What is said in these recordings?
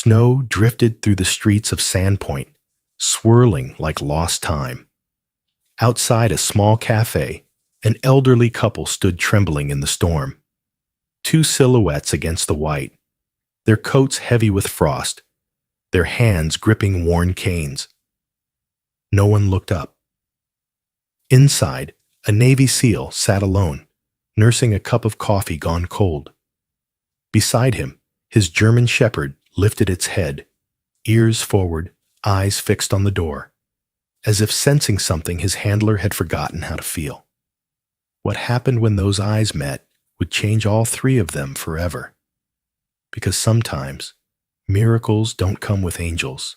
Snow drifted through the streets of Sandpoint, swirling like lost time. Outside a small cafe, an elderly couple stood trembling in the storm. Two silhouettes against the white, their coats heavy with frost, their hands gripping worn canes. No one looked up. Inside, a Navy SEAL sat alone, nursing a cup of coffee gone cold. Beside him, his German shepherd lifted its head, ears forward, eyes fixed on the door, as if sensing something his handler had forgotten how to feel. What happened when those eyes met would change all three of them forever. Because sometimes, miracles don't come with angels.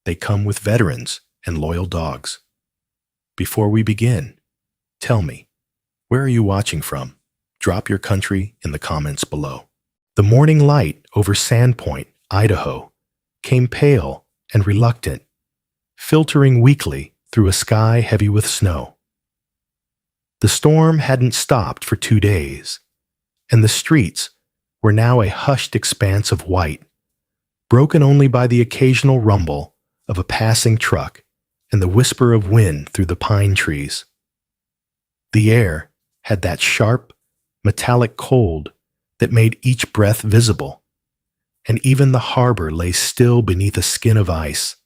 They come with veterans and loyal dogs. Before we begin, tell me, where are you watching from? Drop your country in the comments below. The morning light over Sandpoint, Idaho, came pale and reluctant, filtering weakly through a sky heavy with snow. The storm hadn't stopped for 2 days, and the streets were now a hushed expanse of white, broken only by the occasional rumble of a passing truck and the whisper of wind through the pine trees. The air had that sharp, metallic cold that made each breath visible, and even the harbor lay still beneath a skin of ice.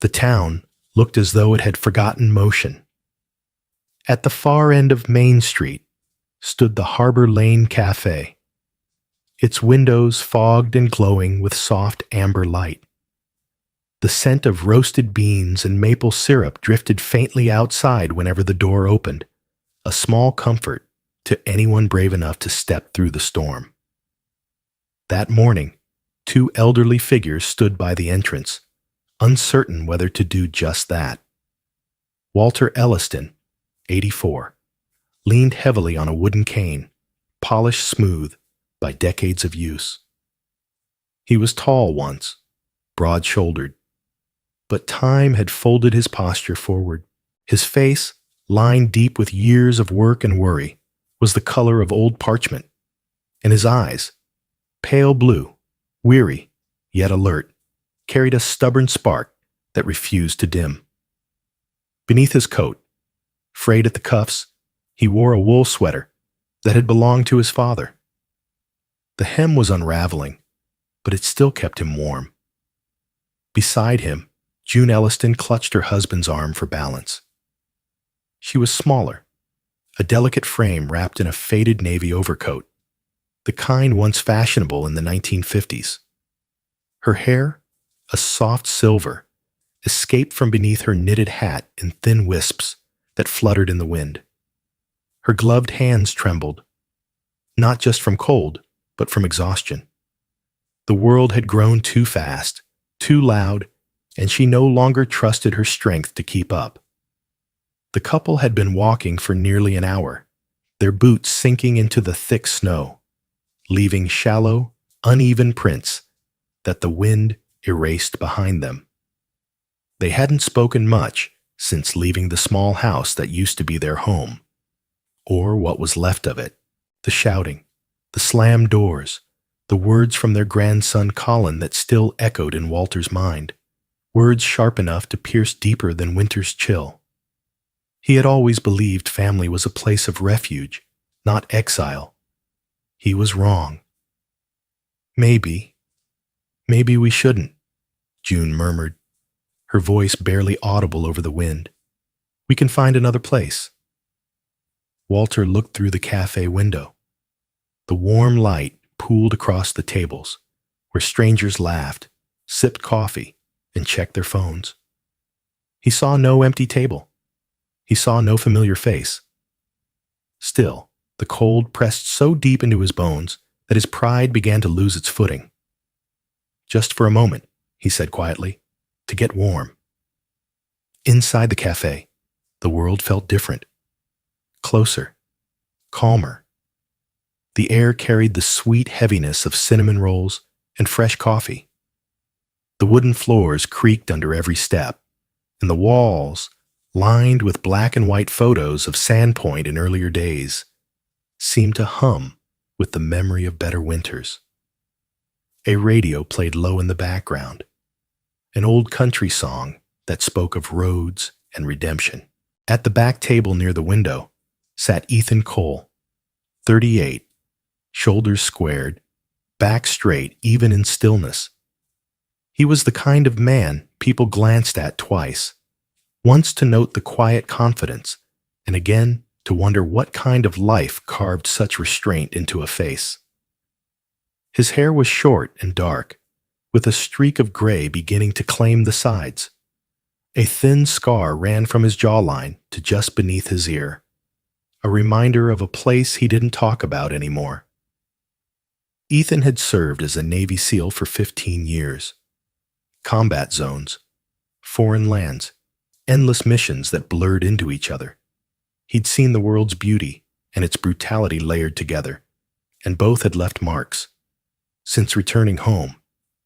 The town looked as though it had forgotten motion. At the far end of Main Street stood the Harbor Lane Cafe, its windows fogged and glowing with soft amber light. The scent of roasted beans and maple syrup drifted faintly outside whenever the door opened, a small comfort to anyone brave enough to step through the storm. That morning, 2 elderly figures stood by the entrance, uncertain whether to do just that. Walter Elliston, 84, leaned heavily on a wooden cane, polished smooth by decades of use. He was tall once, broad-shouldered, but time had folded his posture forward. His face, lined deep with years of work and worry, was the color of old parchment, and his eyes, pale blue, weary, yet alert, carried a stubborn spark that refused to dim. Beneath his coat, frayed at the cuffs, he wore a wool sweater that had belonged to his father. The hem was unraveling, but it still kept him warm. Beside him, June Elliston clutched her husband's arm for balance. She was smaller, a delicate frame wrapped in a faded navy overcoat, the kind once fashionable in the 1950s. Her hair, a soft silver, escaped from beneath her knitted hat in thin wisps that fluttered in the wind. Her gloved hands trembled, not just from cold, but from exhaustion. The world had grown too fast, too loud, and she no longer trusted her strength to keep up. The couple had been walking for nearly an hour, their boots sinking into the thick snow, leaving shallow, uneven prints that the wind erased behind them. They hadn't spoken much since leaving the small house that used to be their home, or what was left of it, the shouting, the slammed doors, the words from their grandson Colin that still echoed in Walter's mind, words sharp enough to pierce deeper than winter's chill. He had always believed family was a place of refuge, not exile. He was wrong. Maybe we shouldn't, June murmured, her voice barely audible over the wind. We can find another place. Walter looked through the cafe window. The warm light pooled across the tables, where strangers laughed, sipped coffee, and checked their phones. He saw no empty table. He saw no familiar face. Still, the cold pressed so deep into his bones that his pride began to lose its footing. Just for a moment, he said quietly, to get warm. Inside the cafe, the world felt different. Closer, calmer. The air carried the sweet heaviness of cinnamon rolls and fresh coffee. The wooden floors creaked under every step, and the walls, lined with black and white photos of Sandpoint in earlier days, seemed to hum with the memory of better winters. A radio played low in the background, an old country song that spoke of roads and redemption. At the back table near the window sat Ethan Cole, 38, shoulders squared, back straight even in stillness. He was the kind of man people glanced at twice, once to note the quiet confidence, and again to wonder what kind of life carved such restraint into a face. His hair was short and dark, with a streak of gray beginning to claim the sides. A thin scar ran from his jawline to just beneath his ear, a reminder of a place he didn't talk about anymore. Ethan had served as a Navy SEAL for 15 years. Combat zones, foreign lands, endless missions that blurred into each other. He'd seen the world's beauty and its brutality layered together, and both had left marks. Since returning home,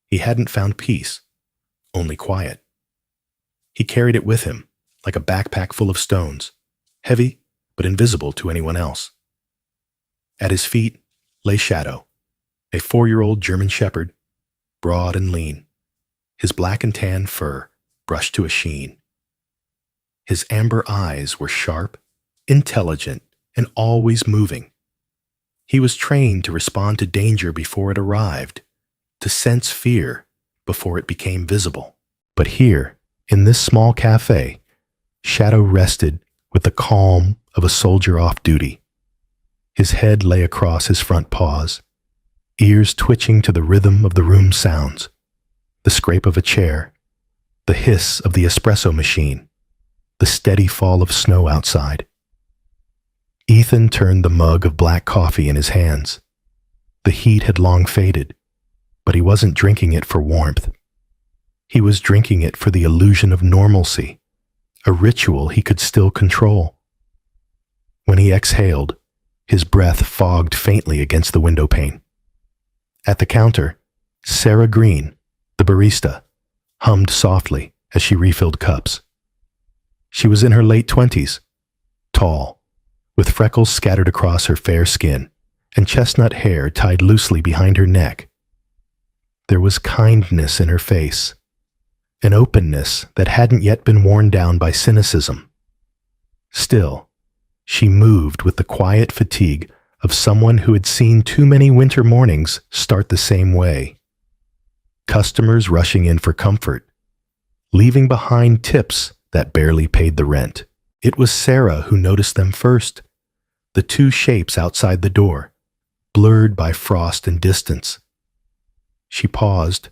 he hadn't found peace, only quiet. He carried it with him, like a backpack full of stones, heavy but invisible to anyone else. At his feet lay Shadow, a 4-year-old German shepherd, broad and lean, his black and tan fur brushed to a sheen. His amber eyes were sharp, intelligent, and always moving. He was trained to respond to danger before it arrived, to sense fear before it became visible. But here, in this small cafe, Shadow rested with the calm of a soldier off duty. His head lay across his front paws, ears twitching to the rhythm of the room's sounds, the scrape of a chair, the hiss of the espresso machine, the steady fall of snow outside. Ethan turned the mug of black coffee in his hands. The heat had long faded, but he wasn't drinking it for warmth. He was drinking it for the illusion of normalcy, a ritual he could still control. When he exhaled, his breath fogged faintly against the window pane. At the counter, Sarah Green, the barista, hummed softly as she refilled cups. She was in her late 20s, tall, with freckles scattered across her fair skin and chestnut hair tied loosely behind her neck. There was kindness in her face, an openness that hadn't yet been worn down by cynicism. Still, she moved with the quiet fatigue of someone who had seen too many winter mornings start the same way. Customers rushing in for comfort, leaving behind tips that barely paid the rent. It was Sarah who noticed them first, the two shapes outside the door, blurred by frost and distance. She paused,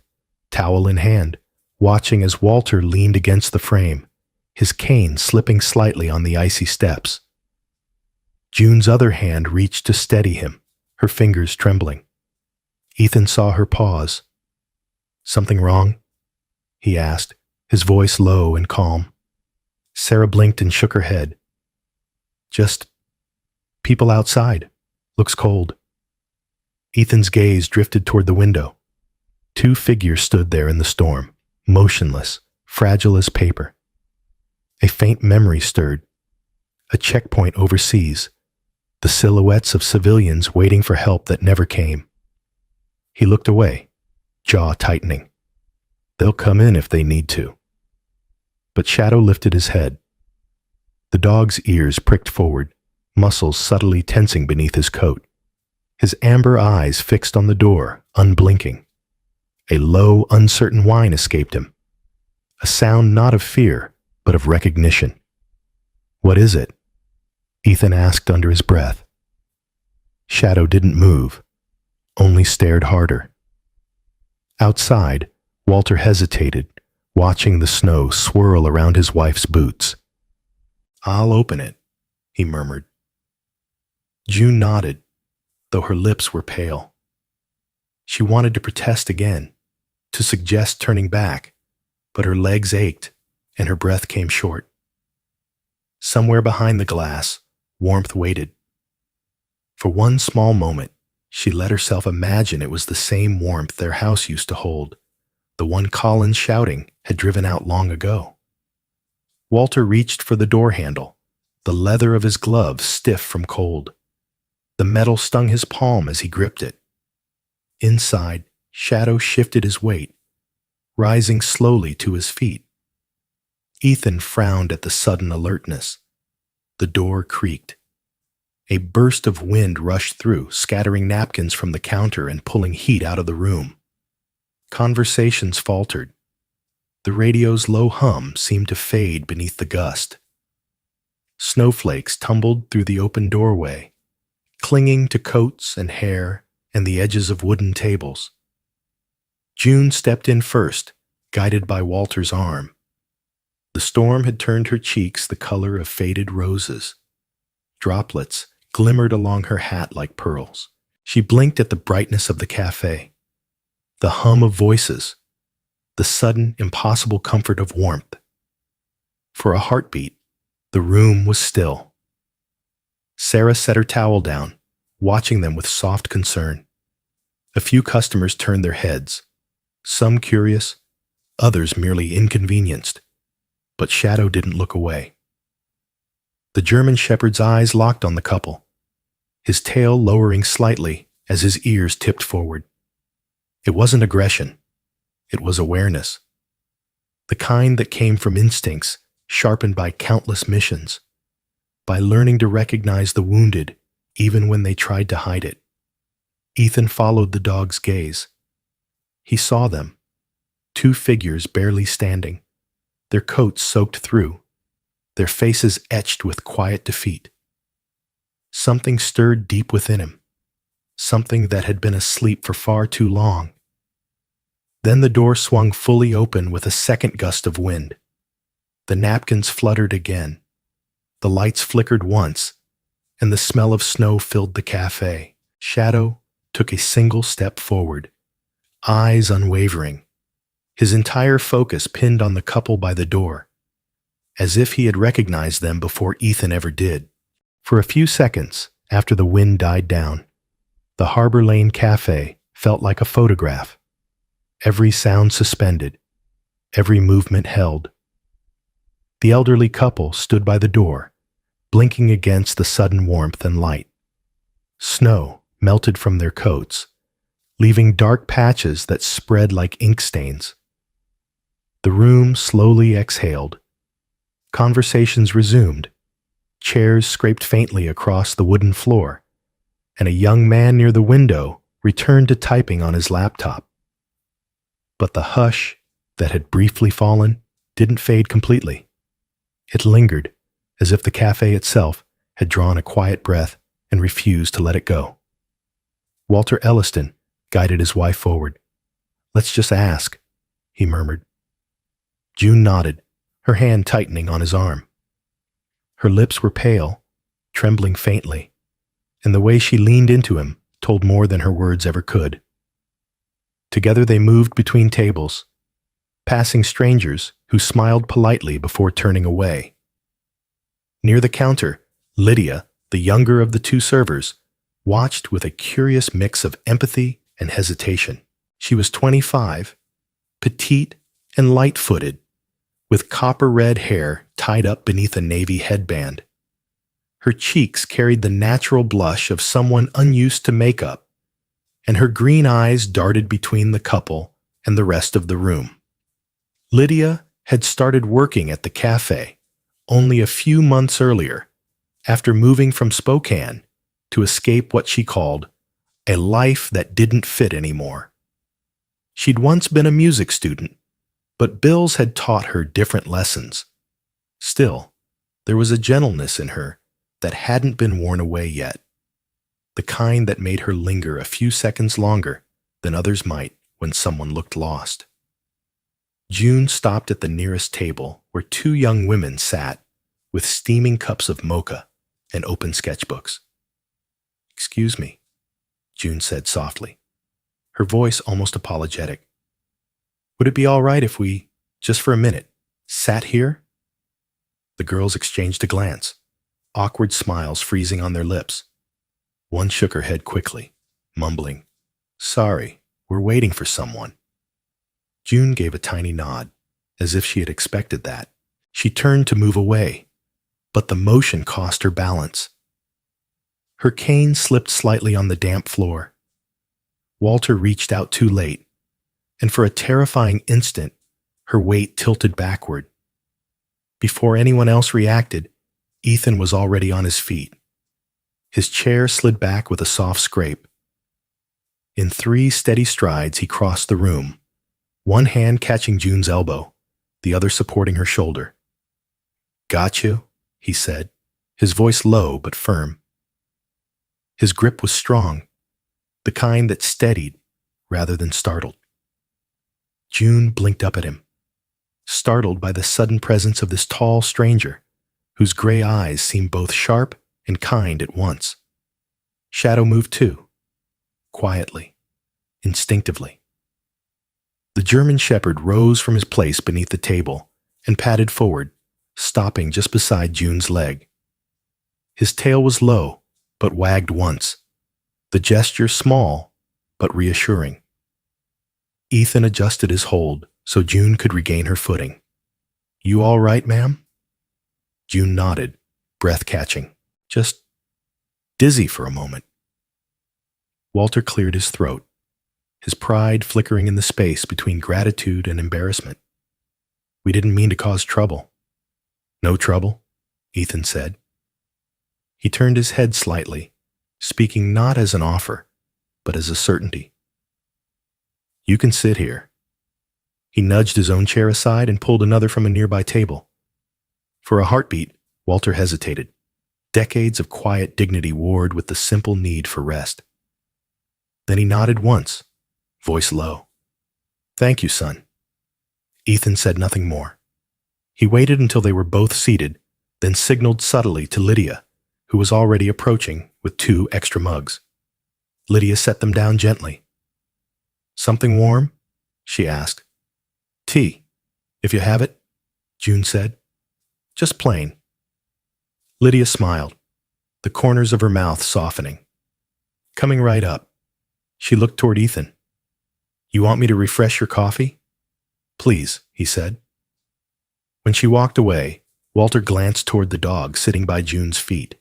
towel in hand, watching as Walter leaned against the frame, his cane slipping slightly on the icy steps. June's other hand reached to steady him, her fingers trembling. Ethan saw her pause. "Something wrong?" he asked, his voice low and calm. Sarah blinked and shook her head. "Just people outside. Looks cold." Ethan's gaze drifted toward the window. Two figures stood there in the storm, motionless, fragile as paper. A faint memory stirred. A checkpoint overseas, the silhouettes of civilians waiting for help that never came. He looked away, jaw tightening. They'll come in if they need to. But Shadow lifted his head. The dog's ears pricked forward, muscles subtly tensing beneath his coat. His amber eyes fixed on the door, unblinking. A low, uncertain whine escaped him. A sound not of fear, but of recognition. "What is it?" Ethan asked under his breath. Shadow didn't move, only stared harder. Outside, Walter hesitated, watching the snow swirl around his wife's boots. "I'll open it," he murmured. June nodded, though her lips were pale. She wanted to protest again, to suggest turning back, but her legs ached and her breath came short. Somewhere behind the glass, warmth waited. For one small moment, she let herself imagine it was the same warmth their house used to hold, the one Colin's shouting had driven out long ago. Walter reached for the door handle, the leather of his glove stiff from cold. The metal stung his palm as he gripped it. Inside, Shadow shifted his weight, rising slowly to his feet. Ethan frowned at the sudden alertness. The door creaked. A burst of wind rushed through, scattering napkins from the counter and pulling heat out of the room. Conversations faltered. The radio's low hum seemed to fade beneath the gust. Snowflakes tumbled through the open doorway, clinging to coats and hair and the edges of wooden tables. June stepped in first, guided by Walter's arm. The storm had turned her cheeks the color of faded roses. Droplets glimmered along her hat like pearls. She blinked at the brightness of the cafe, the hum of voices, the sudden, impossible comfort of warmth. For a heartbeat, the room was still. Sarah set her towel down, watching them with soft concern. A few customers turned their heads, some curious, others merely inconvenienced, but Shadow didn't look away. The German shepherd's eyes locked on the couple, his tail lowering slightly as his ears tipped forward. It wasn't aggression. It was awareness. The kind that came from instincts sharpened by countless missions, by learning to recognize the wounded even when they tried to hide it. Ethan followed the dog's gaze. He saw them, two figures barely standing, their coats soaked through, their faces etched with quiet defeat. Something stirred deep within him, something that had been asleep for far too long. Then the door swung fully open with a second gust of wind. The napkins fluttered again. The lights flickered once, and the smell of snow filled the cafe. Shadow took a single step forward, eyes unwavering, his entire focus pinned on the couple by the door, as if he had recognized them before Ethan ever did. For a few seconds after the wind died down, the Harbor Lane Cafe felt like a photograph. Every sound suspended, every movement held. The elderly couple stood by the door, blinking against the sudden warmth and light. Snow melted from their coats, leaving dark patches that spread like ink stains. The room slowly exhaled. Conversations resumed. Chairs scraped faintly across the wooden floor, and a young man near the window returned to typing on his laptop. But the hush that had briefly fallen didn't fade completely. It lingered, as if the cafe itself had drawn a quiet breath and refused to let it go. Walter Elliston guided his wife forward. "Let's just ask," he murmured. June nodded, her hand tightening on his arm. Her lips were pale, trembling faintly, and the way she leaned into him told more than her words ever could. Together they moved between tables, passing strangers who smiled politely before turning away. Near the counter, Lydia, the younger of the two servers, watched with a curious mix of empathy and hesitation. She was 25, petite and light-footed, with copper-red hair tied up beneath a navy headband. Her cheeks carried the natural blush of someone unused to makeup, and her green eyes darted between the couple and the rest of the room. Lydia had started working at the cafe only a few months earlier, after moving from Spokane to escape what she called a life that didn't fit anymore. She'd once been a music student, but bills had taught her different lessons. Still, there was a gentleness in her that hadn't been worn away yet, the kind that made her linger a few seconds longer than others might when someone looked lost. June stopped at the nearest table where two young women sat with steaming cups of mocha and open sketchbooks. "Excuse me," June said softly, her voice almost apologetic. "Would it be all right if we, just for a minute, sat here?" The girls exchanged a glance, awkward smiles freezing on their lips. One shook her head quickly, mumbling, "Sorry, we're waiting for someone." June gave a tiny nod, as if she had expected that. She turned to move away, but the motion cost her balance. Her cane slipped slightly on the damp floor. Walter reached out too late, and for a terrifying instant, her weight tilted backward. Before anyone else reacted, Ethan was already on his feet. His chair slid back with a soft scrape. In 3 steady strides, he crossed the room, one hand catching June's elbow, the other supporting her shoulder. "Got you," he said, his voice low but firm. His grip was strong, the kind that steadied rather than startled. June blinked up at him, startled by the sudden presence of this tall stranger, whose gray eyes seemed both sharp and kind at once. Shadow moved too, quietly, instinctively. The German shepherd rose from his place beneath the table and padded forward, stopping just beside June's leg. His tail was low, but wagged once, the gesture small, but reassuring. Ethan adjusted his hold so June could regain her footing. "You all right, ma'am?" June nodded, breath catching, just dizzy for a moment. Walter cleared his throat, his pride flickering in the space between gratitude and embarrassment. "We didn't mean to cause trouble." "No trouble," Ethan said. He turned his head slightly, speaking not as an offer, but as a certainty. "You can sit here." He nudged his own chair aside and pulled another from a nearby table. For a heartbeat, Walter hesitated. Decades of quiet dignity warred with the simple need for rest. Then he nodded once, voice low. "Thank you, son." Ethan said nothing more. He waited until they were both seated, then signaled subtly to Lydia, who was already approaching with 2 extra mugs. Lydia set them down gently. "Something warm?" she asked. "Tea, if you have it," June said. "Just plain." Lydia smiled, the corners of her mouth softening. Coming right up, she looked toward Ethan. "You want me to refresh your coffee?" "Please," he said. When she walked away, Walter glanced toward the dog sitting by June's feet.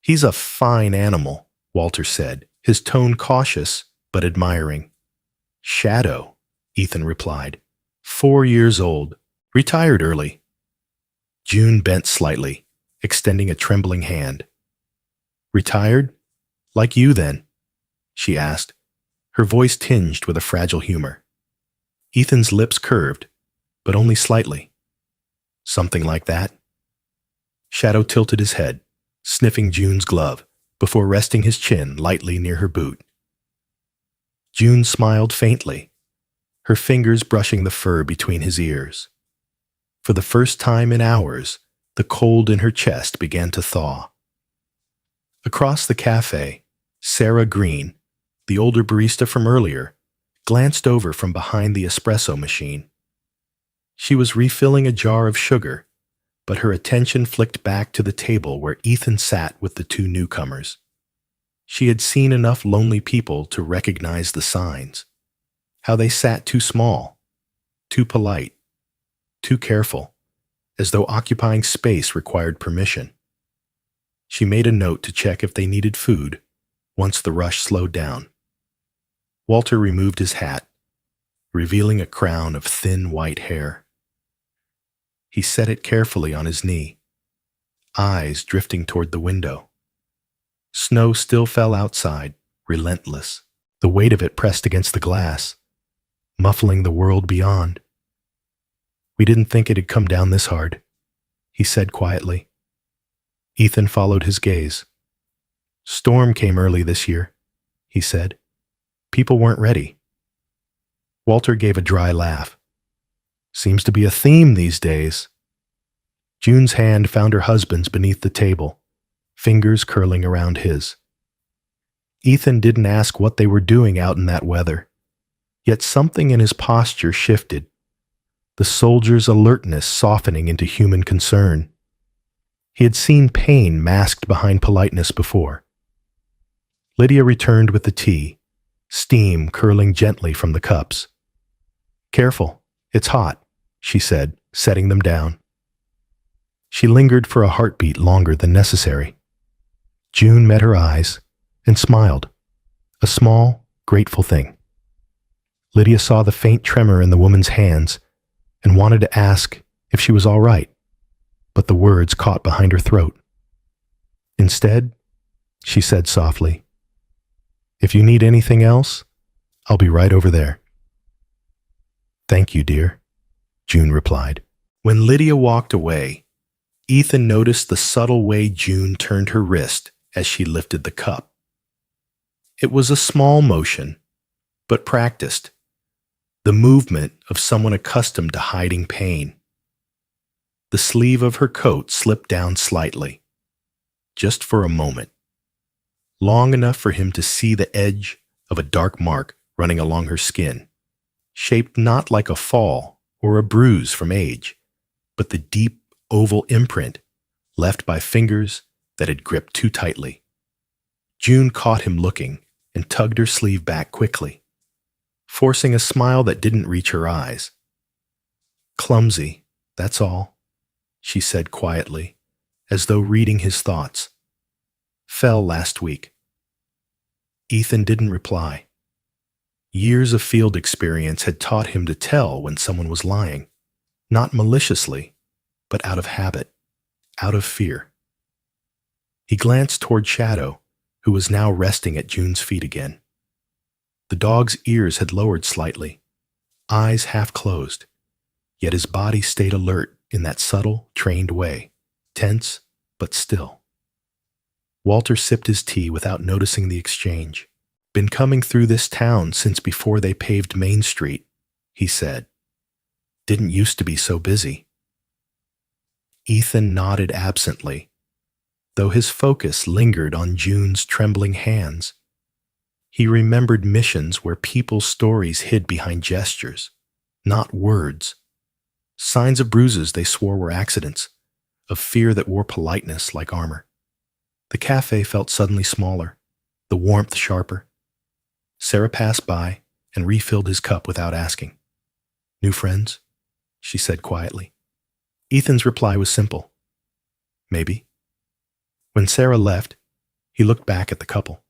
"He's a fine animal," Walter said, his tone cautious but admiring. "Shadow," Ethan replied. 4 years old, retired early. June bent slightly, extending a trembling hand. "Retired? Like you, then?" she asked, her voice tinged with a fragile humor. Ethan's lips curved, but only slightly. "Something like that?" Shadow tilted his head, sniffing June's glove, before resting his chin lightly near her boot. June smiled faintly, her fingers brushing the fur between his ears. For the first time in hours, the cold in her chest began to thaw. Across the cafe, Sarah Green, the older barista from earlier, glanced over from behind the espresso machine. She was refilling a jar of sugar, but her attention flicked back to the table where Ethan sat with the 2 newcomers. She had seen enough lonely people to recognize the signs, how they sat too small, too polite, too careful, as though occupying space required permission. She made a note to check if they needed food once the rush slowed down. Walter removed his hat, revealing a crown of thin white hair. He set it carefully on his knee, eyes drifting toward the window. Snow still fell outside, relentless. The weight of it pressed against the glass, muffling the world beyond. "We didn't think it'd come down this hard," he said quietly. Ethan followed his gaze. "Storm came early this year," he said. "People weren't ready." Walter gave a dry laugh. "Seems to be a theme these days." June's hand found her husband's beneath the table, fingers curling around his. Ethan didn't ask what they were doing out in that weather, yet something in his posture shifted, the soldier's alertness softening into human concern. He had seen pain masked behind politeness before. Lydia returned with the tea, steam curling gently from the cups. "Careful, it's hot," she said, setting them down. She lingered for a heartbeat longer than necessary. June met her eyes and smiled, a small, grateful thing. Lydia saw the faint tremor in the woman's hands and wanted to ask if she was all right, but the words caught behind her throat. Instead, she said softly, "If you need anything else, I'll be right over there." "Thank you, dear," June replied. When Lydia walked away, Ethan noticed the subtle way June turned her wrist as she lifted the cup. It was a small motion, but practiced, the movement of someone accustomed to hiding pain. The sleeve of her coat slipped down slightly, just for a moment, long enough for him to see the edge of a dark mark running along her skin, shaped not like a fall or a bruise from age, but the deep oval imprint left by fingers that had gripped too tightly. June caught him looking and tugged her sleeve back quickly, forcing a smile that didn't reach her eyes. "Clumsy, that's all," she said quietly, as though reading his thoughts. "Fell last week." Ethan didn't reply. Years of field experience had taught him to tell when someone was lying, not maliciously, but out of habit, out of fear. He glanced toward Shadow, who was now resting at June's feet again. The dog's ears had lowered slightly, eyes half closed, yet his body stayed alert in that subtle, trained way, tense but still. Walter sipped his tea without noticing the exchange. "Been coming through this town since before they paved Main Street," he said. "Didn't used to be so busy." Ethan nodded absently, though his focus lingered on June's trembling hands. He remembered missions where people's stories hid behind gestures, not words. Signs of bruises they swore were accidents, of fear that wore politeness like armor. The cafe felt suddenly smaller, the warmth sharper. Sarah passed by and refilled his cup without asking. "New friends?" she said quietly. Ethan's reply was simple. "Maybe." When Sarah left, he looked back at the couple.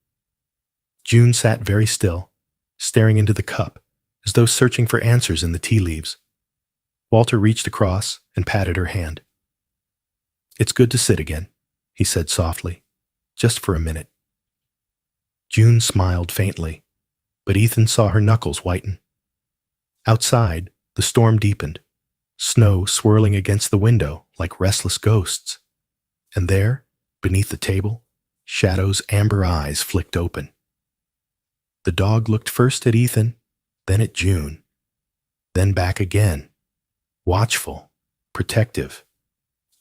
June sat very still, staring into the cup, as though searching for answers in the tea leaves. Walter reached across and patted her hand. "It's good to sit again," he said softly, "just for a minute." June smiled faintly, but Ethan saw her knuckles whiten. Outside, the storm deepened, snow swirling against the window like restless ghosts. And there, beneath the table, Shadow's amber eyes flicked open. The dog looked first at Ethan, then at June, then back again, watchful, protective,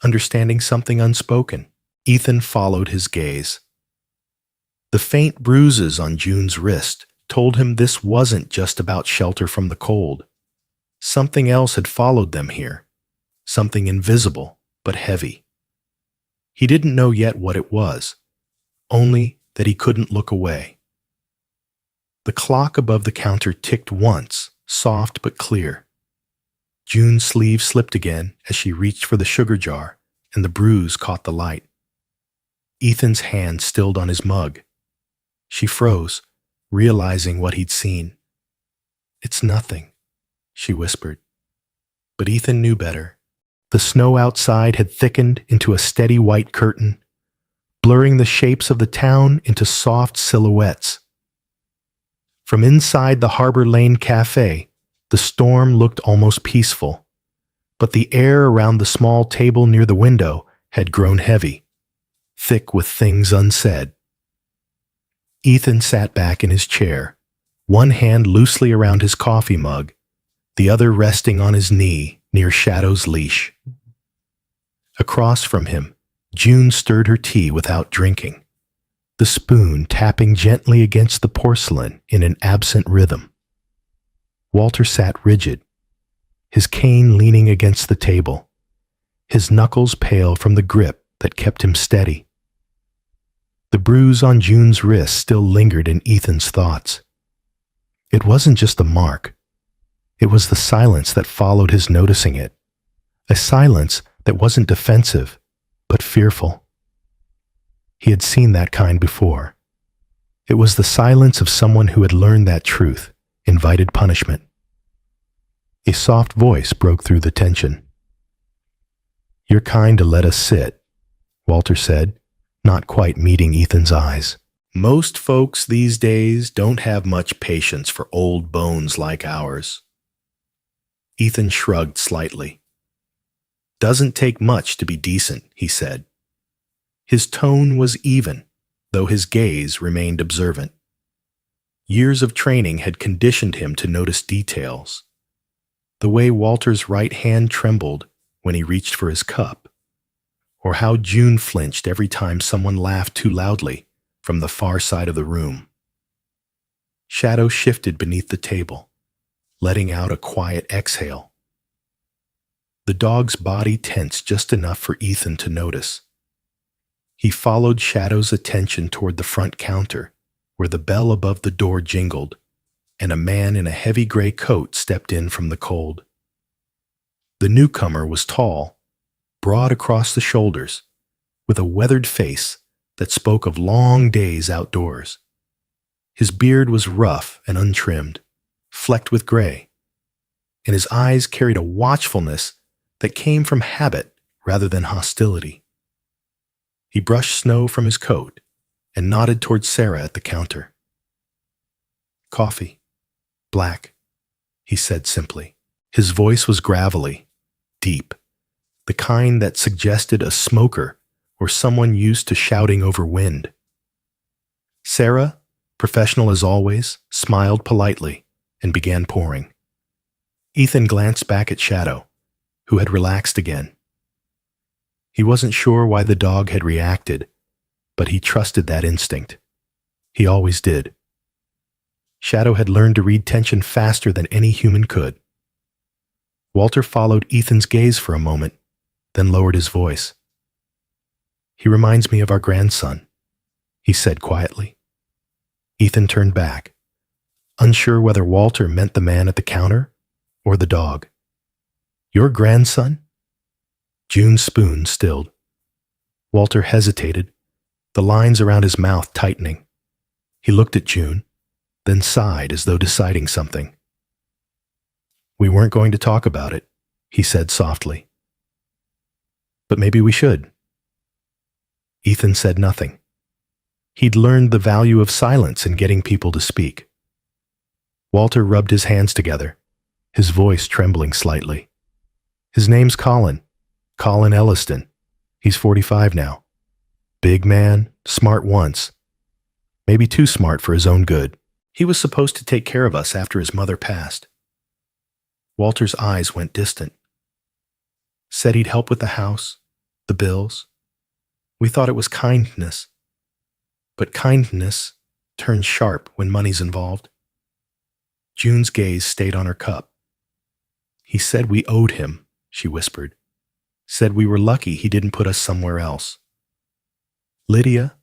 understanding something unspoken. Ethan followed his gaze. The faint bruises on June's wrist told him this wasn't just about shelter from the cold. Something else had followed them here, something invisible but heavy. He didn't know yet what it was, only that he couldn't look away. The clock above the counter ticked once, soft but clear. June's sleeve slipped again as she reached for the sugar jar, and the bruise caught the light. Ethan's hand stilled on his mug. She froze, realizing what he'd seen. "It's nothing," she whispered. But Ethan knew better. The snow outside had thickened into a steady white curtain, blurring the shapes of the town into soft silhouettes. From inside the Harbor Lane Cafe, the storm looked almost peaceful, but the air around the small table near the window had grown heavy, thick with things unsaid. Ethan sat back in his chair, one hand loosely around his coffee mug, the other resting on his knee near Shadow's leash. Across from him, June stirred her tea without drinking, the spoon tapping gently against the porcelain in an absent rhythm. Walter sat rigid, his cane leaning against the table, his knuckles pale from the grip that kept him steady. The bruise on June's wrist still lingered in Ethan's thoughts. It wasn't just the mark. It was the silence that followed his noticing it, a silence that wasn't defensive, but fearful. He had seen that kind before. It was the silence of someone who had learned that truth, invited punishment. A soft voice broke through the tension. "You're kind to let us sit," Walter said, not quite meeting Ethan's eyes. "Most folks these days don't have much patience for old bones like ours." Ethan shrugged slightly. "Doesn't take much to be decent," he said. His tone was even, though his gaze remained observant. Years of training had conditioned him to notice details. The way Walter's right hand trembled when he reached for his cup, or how June flinched every time someone laughed too loudly from the far side of the room. Shadow shifted beneath the table, letting out a quiet exhale. The dog's body tensed just enough for Ethan to notice. He followed Shadow's attention toward the front counter, where the bell above the door jingled, and a man in a heavy gray coat stepped in from the cold. The newcomer was tall, broad across the shoulders, with a weathered face that spoke of long days outdoors. His beard was rough and untrimmed, flecked with gray, and his eyes carried a watchfulness that came from habit rather than hostility. He brushed snow from his coat and nodded toward Sarah at the counter. "Coffee. Black," he said simply. His voice was gravelly, deep, the kind that suggested a smoker or someone used to shouting over wind. Sarah, professional as always, smiled politely and began pouring. Ethan glanced back at Shadow, who had relaxed again. He wasn't sure why the dog had reacted, but he trusted that instinct. He always did. Shadow had learned to read tension faster than any human could. Walter followed Ethan's gaze for a moment, then lowered his voice. "He reminds me of our grandson," he said quietly. Ethan turned back, unsure whether Walter meant the man at the counter or the dog. "Your grandson?" June's spoon stilled. Walter hesitated, the lines around his mouth tightening. He looked at June, then sighed as though deciding something. "We weren't going to talk about it," he said softly. "But maybe we should." Ethan said nothing. He'd learned the value of silence in getting people to speak. Walter rubbed his hands together, his voice trembling slightly. "His name's Colin Elliston. He's 45 now. Big man, smart once. Maybe too smart for his own good. He was supposed to take care of us after his mother passed." Walter's eyes went distant. "Said he'd help with the house, the bills. We thought it was kindness. But kindness turns sharp when money's involved." June's gaze stayed on her cup. "He said we owed him," she whispered. "Said we were lucky he didn't put us somewhere else." Lydia,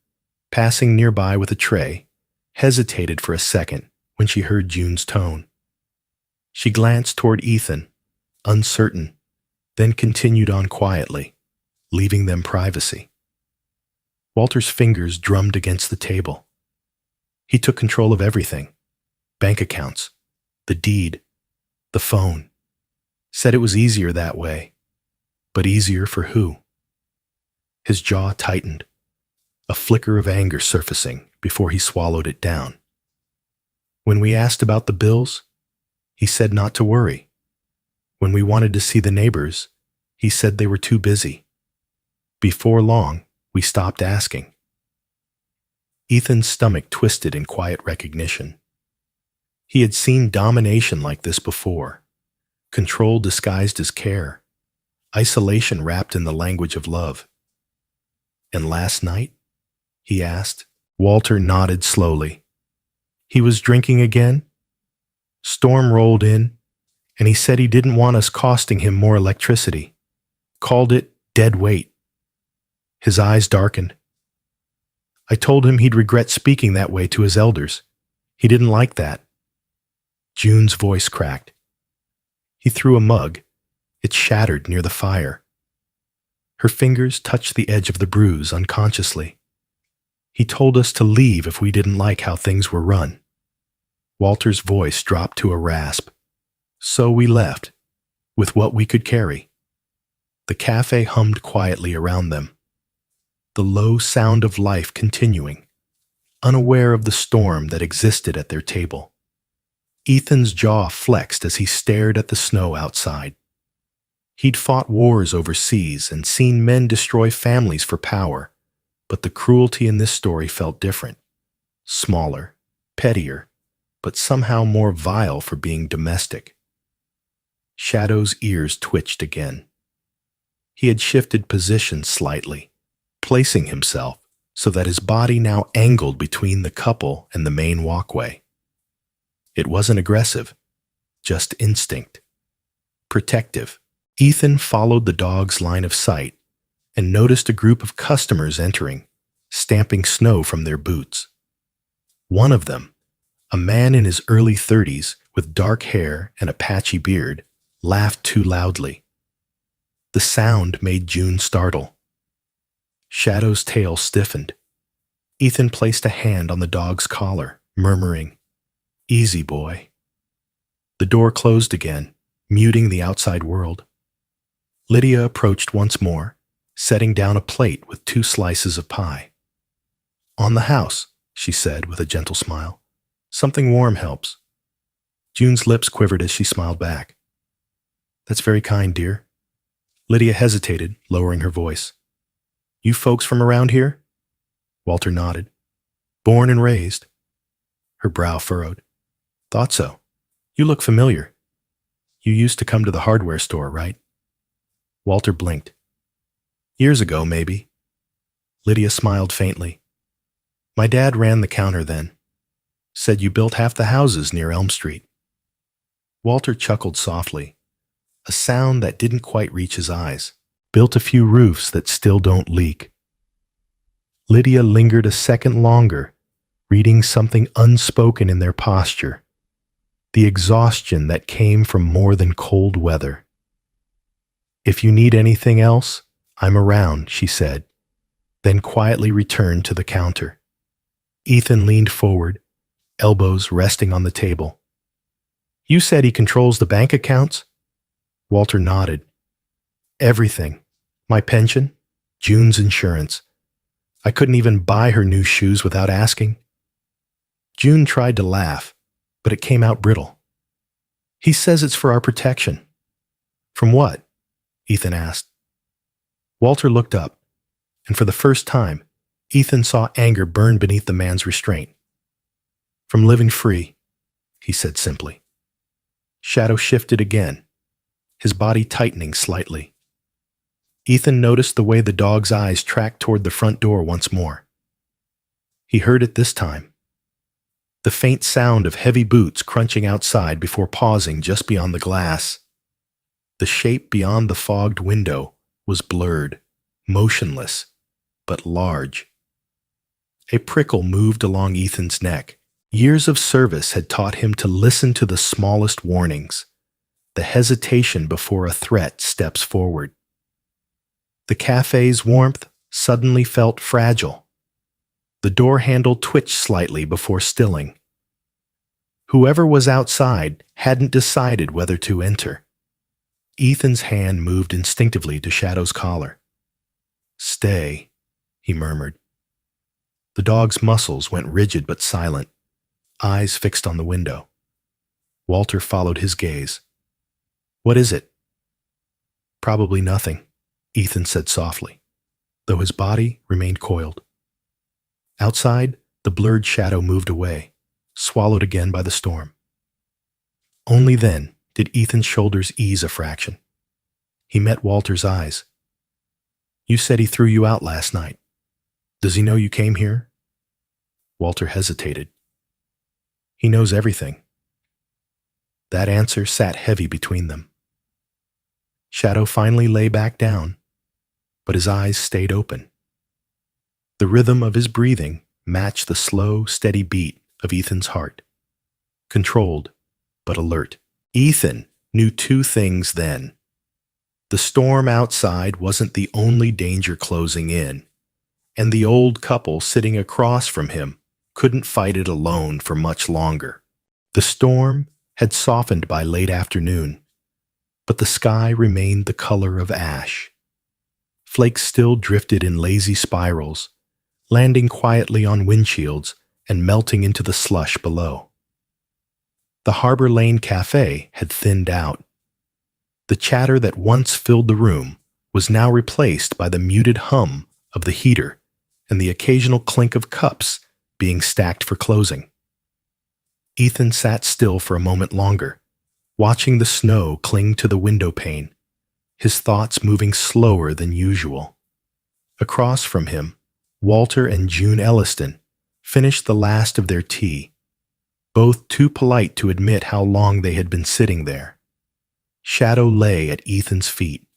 passing nearby with a tray, hesitated for a second when she heard June's tone. She glanced toward Ethan, uncertain, then continued on quietly, leaving them privacy. Walter's fingers drummed against the table. He took control of everything: bank accounts, the deed, the phone. Said it was easier that way. But easier for who? His jaw tightened, a flicker of anger surfacing before he swallowed it down. When we asked about the bills, he said not to worry. When we wanted to see the neighbors, he said they were too busy. Before long, we stopped asking. Ethan's stomach twisted in quiet recognition. He had seen domination like this before, control disguised as care, isolation wrapped in the language of love. "And last night?" he asked. Walter nodded slowly. "He was drinking again. Storm rolled in, and he said he didn't want us costing him more electricity. Called it dead weight." His eyes darkened. "I told him he'd regret speaking that way to his elders. He didn't like that." June's voice cracked. He threw a mug. It shattered near the fire. Her fingers touched the edge of the bruise unconsciously. "He told us to leave if we didn't like how things were run." Walter's voice dropped to a rasp. So we left, with what we could carry. The cafe hummed quietly around them, the low sound of life continuing, unaware of the storm that existed at their table. Ethan's jaw flexed as he stared at the snow outside. He'd fought wars overseas and seen men destroy families for power, but the cruelty in this story felt different. Smaller, pettier, but somehow more vile for being domestic. Shadow's ears twitched again. He had shifted position slightly, placing himself so that his body now angled between the couple and the main walkway. It wasn't aggressive, just instinct. Protective. Ethan followed the dog's line of sight and noticed a group of customers entering, stamping snow from their boots. One of them, a man in his early 30s with dark hair and a patchy beard, laughed too loudly. The sound made June startle. Shadow's tail stiffened. Ethan placed a hand on the dog's collar, murmuring, "Easy, boy." The door closed again, muting the outside world. Lydia approached once more, setting down a plate with 2 slices of pie. "On the house," she said with a gentle smile. "Something warm helps." June's lips quivered as she smiled back. "That's very kind, dear." Lydia hesitated, lowering her voice. "You folks from around here?" Walter nodded. "Born and raised." Her brow furrowed. "Thought so. You look familiar. You used to come to the hardware store, right?" Walter blinked. "Years ago, maybe." Lydia smiled faintly. "My dad ran the counter then. Said you built half the houses near Elm Street." Walter chuckled softly, a sound that didn't quite reach his eyes. "Built a few roofs that still don't leak." Lydia lingered a second longer, reading something unspoken in their posture, the exhaustion that came from more than cold weather. "If you need anything else, I'm around," she said, then quietly returned to the counter. Ethan leaned forward, elbows resting on the table. "You said he controls the bank accounts?" Walter nodded. "Everything. My pension, June's insurance. I couldn't even buy her new shoes without asking." June tried to laugh, but it came out brittle. "He says it's for our protection." "From what?" Ethan asked. Walter looked up, and for the first time, Ethan saw anger burn beneath the man's restraint. "From living free," he said simply. Shadow shifted again, his body tightening slightly. Ethan noticed the way the dog's eyes tracked toward the front door once more. He heard it this time. The faint sound of heavy boots crunching outside before pausing just beyond the glass. The shape beyond the fogged window was blurred, motionless, but large. A prickle moved along Ethan's neck. Years of service had taught him to listen to the smallest warnings, the hesitation before a threat steps forward. The cafe's warmth suddenly felt fragile. The door handle twitched slightly before stilling. Whoever was outside hadn't decided whether to enter. Ethan's hand moved instinctively to Shadow's collar. "Stay," he murmured. The dog's muscles went rigid but silent, eyes fixed on the window. Walter followed his gaze. "What is it?" "Probably nothing," Ethan said softly, though his body remained coiled. Outside, the blurred shadow moved away, swallowed again by the storm. Only then did Ethan's shoulders ease a fraction. He met Walter's eyes. "You said he threw you out last night. Does he know you came here?" Walter hesitated. "He knows everything." That answer sat heavy between them. Shadow finally lay back down, but his eyes stayed open. The rhythm of his breathing matched the slow, steady beat of Ethan's heart. Controlled, but alert. Ethan knew 2 things then. The storm outside wasn't the only danger closing in, and the old couple sitting across from him couldn't fight it alone for much longer. The storm had softened by late afternoon, but the sky remained the color of ash. Flakes still drifted in lazy spirals, landing quietly on windshields and melting into the slush below. The Harbor Lane Cafe had thinned out. The chatter that once filled the room was now replaced by the muted hum of the heater and the occasional clink of cups being stacked for closing. Ethan sat still for a moment longer, watching the snow cling to the window pane, his thoughts moving slower than usual. Across from him, Walter and June Elliston finished the last of their tea, both too polite to admit how long they had been sitting there. Shadow lay at Ethan's feet,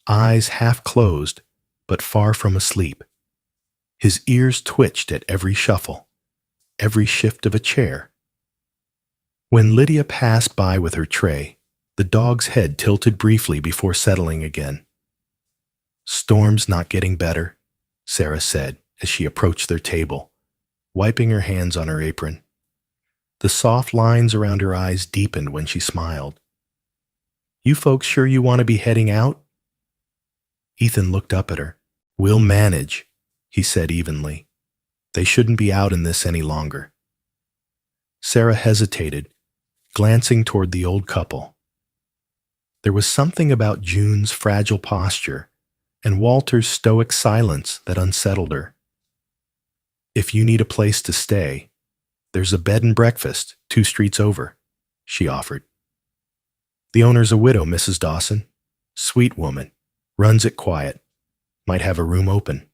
eyes half closed but far from asleep. His ears twitched at every shuffle, every shift of a chair. When Lydia passed by with her tray, the dog's head tilted briefly before settling again. "Storm's not getting better," Sarah said as she approached their table, wiping her hands on her apron. The soft lines around her eyes deepened when she smiled. "You folks sure you want to be heading out?" Ethan looked up at her. "We'll manage," he said evenly. "They shouldn't be out in this any longer." Sarah hesitated, glancing toward the old couple. There was something about June's fragile posture and Walter's stoic silence that unsettled her. "If you need a place to stay, there's a bed and breakfast 2 streets over," she offered. "The owner's a widow, Mrs. Dawson. Sweet woman. Runs it quiet. Might have a room open."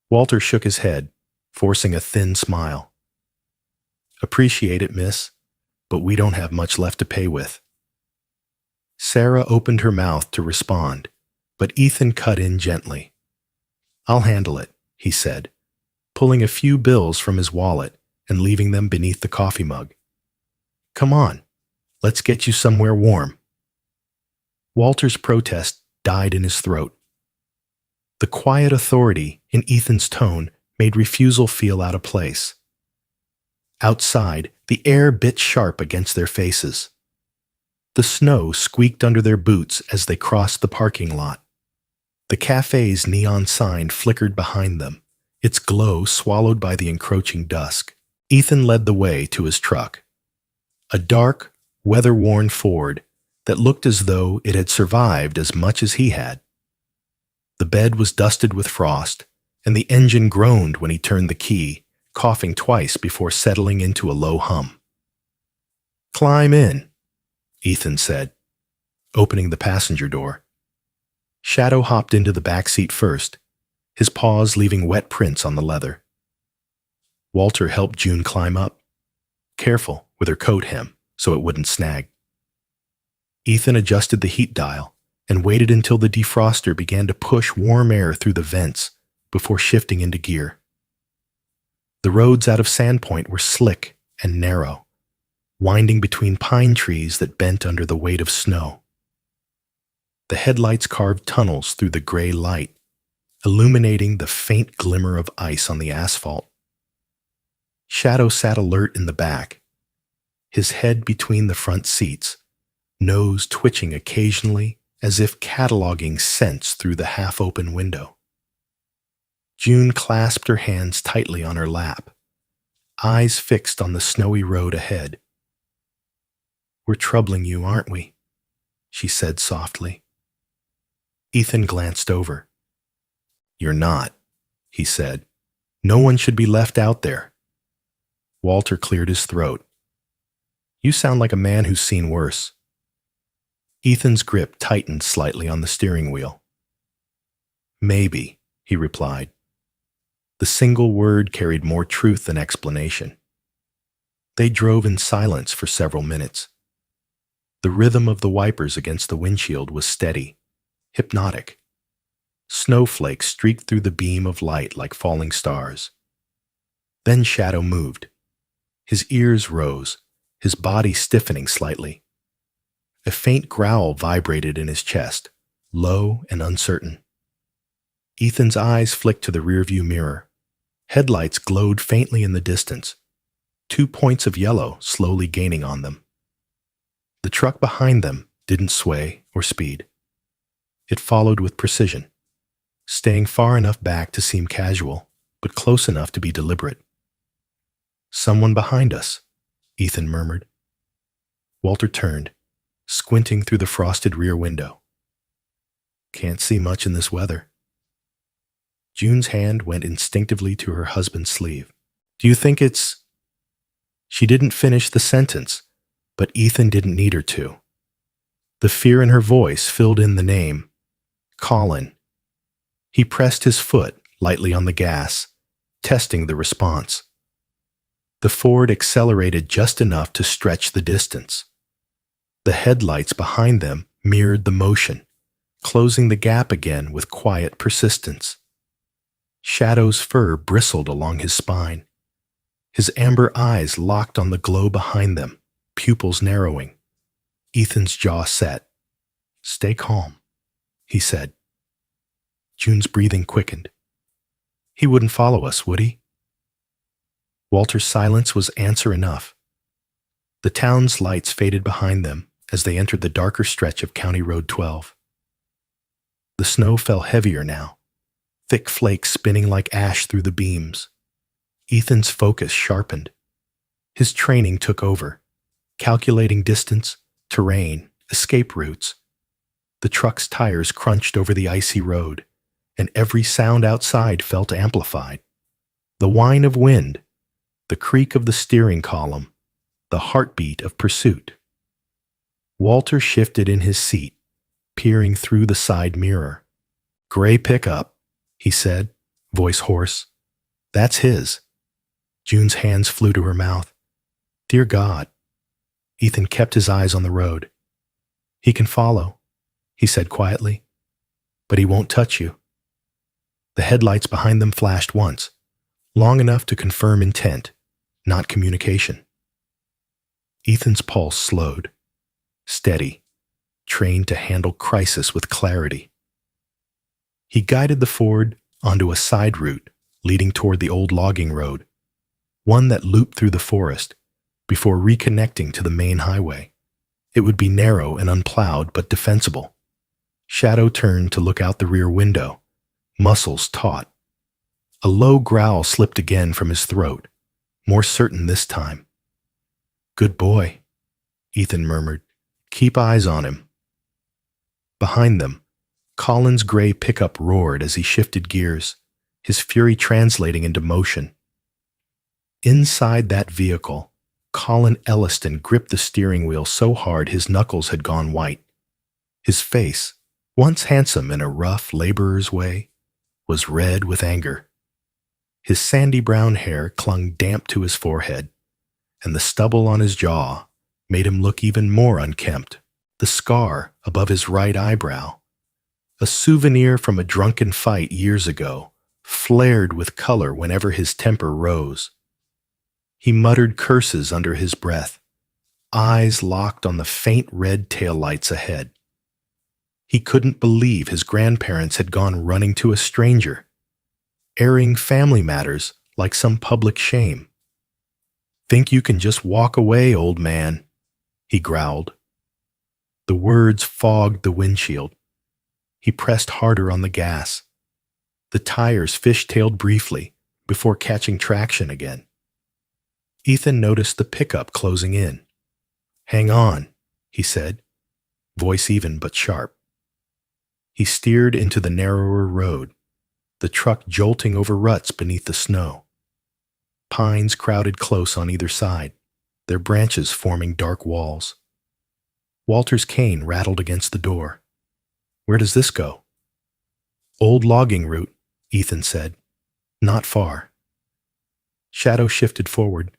Walter shook his head, forcing a thin smile. "Appreciate it, miss, but we don't have much left to pay with." Sarah opened her mouth to respond, but Ethan cut in gently. "I'll handle it," he said, pulling a few bills from his wallet and leaving them beneath the coffee mug. "Come on, let's get you somewhere warm." Walter's protest died in his throat. The quiet authority in Ethan's tone made refusal feel out of place. Outside, the air bit sharp against their faces. The snow squeaked under their boots as they crossed the parking lot. The cafe's neon sign flickered behind them, its glow swallowed by the encroaching dusk. Ethan led the way to his truck, a dark, weather-worn Ford that looked as though it had survived as much as he had. The bed was dusted with frost, and the engine groaned when he turned the key, coughing twice before settling into a low hum. "Climb in," Ethan said, opening the passenger door. Shadow hopped into the back seat first, his paws leaving wet prints on the leather. Walter helped June climb up, careful with her coat hem so it wouldn't snag. Ethan adjusted the heat dial and waited until the defroster began to push warm air through the vents before shifting into gear. The roads out of Sandpoint were slick and narrow, winding between pine trees that bent under the weight of snow. The headlights carved tunnels through the gray light, illuminating the faint glimmer of ice on the asphalt. Shadow sat alert in the back, his head between the front seats, nose twitching occasionally as if cataloging scents through the half-open window. June clasped her hands tightly on her lap, eyes fixed on the snowy road ahead. "We're troubling you, aren't we?" she said softly. Ethan glanced over. "You're not," he said. "No one should be left out there." Walter cleared his throat. "You sound like a man who's seen worse." Ethan's grip tightened slightly on the steering wheel. "Maybe," he replied. The single word carried more truth than explanation. They drove in silence for several minutes. The rhythm of the wipers against the windshield was steady, hypnotic. Snowflakes streaked through the beam of light like falling stars. Then Shadow moved. His ears rose, his body stiffening slightly. A faint growl vibrated in his chest, low and uncertain. Ethan's eyes flicked to the rearview mirror. Headlights glowed faintly in the distance. 2 points of yellow slowly gaining on them. The truck behind them didn't sway or speed. It followed with precision, staying far enough back to seem casual, but close enough to be deliberate. "Someone behind us," Ethan murmured. Walter turned, squinting through the frosted rear window. "Can't see much in this weather." June's hand went instinctively to her husband's sleeve. "Do you think it's—" She didn't finish the sentence, but Ethan didn't need her to. The fear in her voice filled in the name, Colin. He pressed his foot lightly on the gas, testing the response. The Ford accelerated just enough to stretch the distance. The headlights behind them mirrored the motion, closing the gap again with quiet persistence. Shadow's fur bristled along his spine. His amber eyes locked on the glow behind them, pupils narrowing. Ethan's jaw set. "Stay calm," he said. June's breathing quickened. "He wouldn't follow us, would he?" Walter's silence was answer enough. The town's lights faded behind them as they entered the darker stretch of County Road 12. The snow fell heavier now, thick flakes spinning like ash through the beams. Ethan's focus sharpened. His training took over, calculating distance, terrain, escape routes. The truck's tires crunched over the icy road, and every sound outside felt amplified. The whine of wind, the creak of the steering column, the heartbeat of pursuit. Walter shifted in his seat, peering through the side mirror. "Gray pickup," he said, voice hoarse. "That's his." June's hands flew to her mouth. "Dear God." Ethan kept his eyes on the road. "He can follow," he said quietly, "but he won't touch you." The headlights behind them flashed once, long enough to confirm intent, not communication. Ethan's pulse slowed, steady, trained to handle crisis with clarity. He guided the Ford onto a side route leading toward the old logging road, one that looped through the forest before reconnecting to the main highway. It would be narrow and unplowed, but defensible. Shadow turned to look out the rear window, muscles taut. A low growl slipped again from his throat, more certain this time. "Good boy," Ethan murmured. "Keep eyes on him." Behind them, Colin's gray pickup roared as he shifted gears, his fury translating into motion. Inside that vehicle, Colin Elliston gripped the steering wheel so hard his knuckles had gone white. His face, once handsome in a rough laborer's way, was red with anger. His sandy brown hair clung damp to his forehead, and the stubble on his jaw made him look even more unkempt. The scar above his right eyebrow, a souvenir from a drunken fight years ago, flared with color whenever his temper rose. He muttered curses under his breath, eyes locked on the faint red taillights ahead. He couldn't believe his grandparents had gone running to a stranger, airing family matters like some public shame. "Think you can just walk away, old man?" he growled. The words fogged the windshield. He pressed harder on the gas. The tires fishtailed briefly before catching traction again. Ethan noticed the pickup closing in. "Hang on," he said, voice even but sharp. He steered into the narrower road, the truck jolting over ruts beneath the snow. Pines crowded close on either side, their branches forming dark walls. Walter's cane rattled against the door. "Where does this go?" "Old logging route," Ethan said. "Not far." Shadow shifted forward,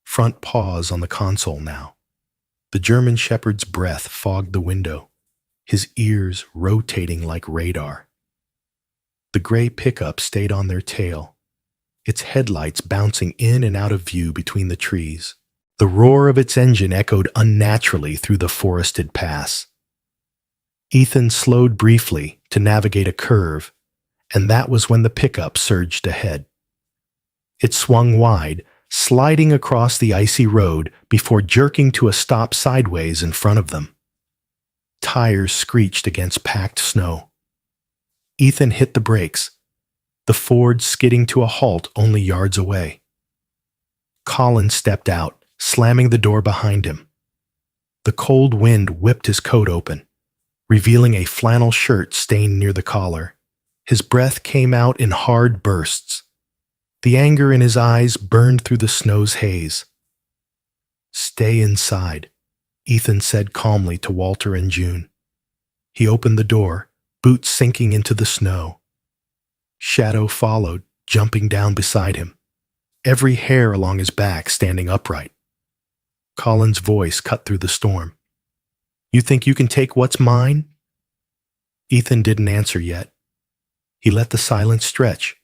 front paws on the console now. The German shepherd's breath fogged the window, his ears rotating like radar. The gray pickup stayed on their tail, its headlights bouncing in and out of view between the trees. The roar of its engine echoed unnaturally through the forested pass. Ethan slowed briefly to navigate a curve, and that was when the pickup surged ahead. It swung wide, sliding across the icy road before jerking to a stop sideways in front of them. Tires screeched against packed snow. Ethan hit the brakes, the Ford skidding to a halt only yards away. Colin stepped out, slamming the door behind him. The cold wind whipped his coat open, revealing a flannel shirt stained near the collar. His breath came out in hard bursts. The anger in his eyes burned through the snow's haze. "Stay inside," Ethan said calmly to Walter and June. He opened the door, boots sinking into the snow. Shadow followed, jumping down beside him, every hair along his back standing upright. Colin's voice cut through the storm. "You think you can take what's mine?" Ethan didn't answer yet. He let the silence stretch,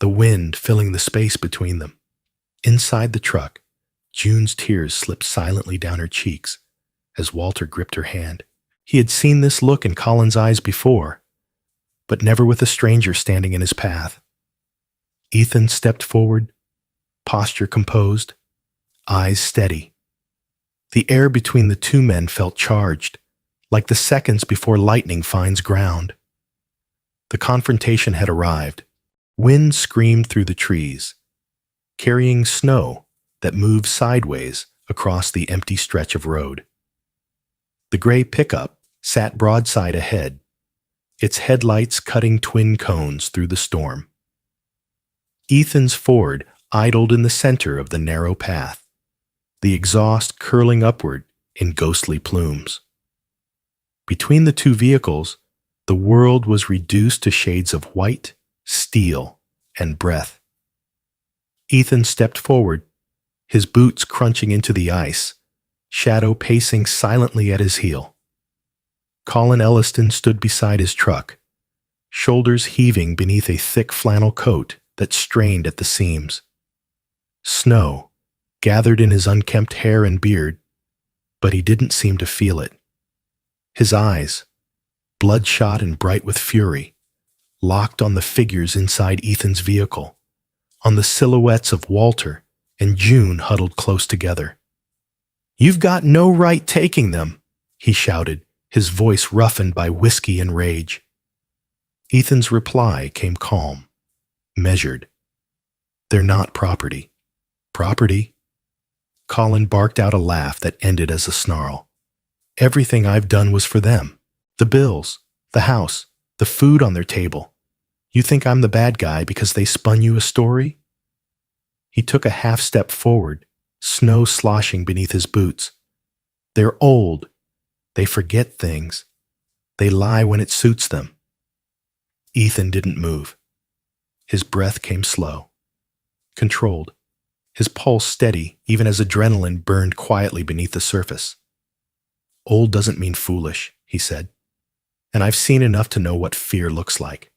the wind filling the space between them. Inside the truck, June's tears slipped silently down her cheeks as Walter gripped her hand. He had seen this look in Colin's eyes before, but never with a stranger standing in his path. Ethan stepped forward, posture composed, eyes steady. The air between the two men felt charged, like the seconds before lightning finds ground. The confrontation had arrived. Wind screamed through the trees, carrying snow that moved sideways across the empty stretch of road. The gray pickup sat broadside ahead, its headlights cutting twin cones through the storm. Ethan's Ford idled in the center of the narrow path, the exhaust curling upward in ghostly plumes. Between the two vehicles, the world was reduced to shades of white, steel, and breath. Ethan stepped forward, his boots crunching into the ice, Shadow pacing silently at his heel. Colin Elliston stood beside his truck, shoulders heaving beneath a thick flannel coat that strained at the seams. Snow gathered in his unkempt hair and beard, but he didn't seem to feel it. His eyes, bloodshot and bright with fury, locked on the figures inside Ethan's vehicle, on the silhouettes of Walter and June huddled close together. "You've got no right taking them," he shouted, his voice roughened by whiskey and rage. Ethan's reply came calm, measured. "They're not property." "Property?" Colin barked out a laugh that ended as a snarl. "Everything I've done was for them. The bills, the house, the food on their table. You think I'm the bad guy because they spun you a story?" He took a half step forward, snow sloshing beneath his boots. "They're old. They forget things. They lie when it suits them." Ethan didn't move. His breath came slow, controlled, his pulse steady even as adrenaline burned quietly beneath the surface. "Old doesn't mean foolish," he said, "and I've seen enough to know what fear looks like."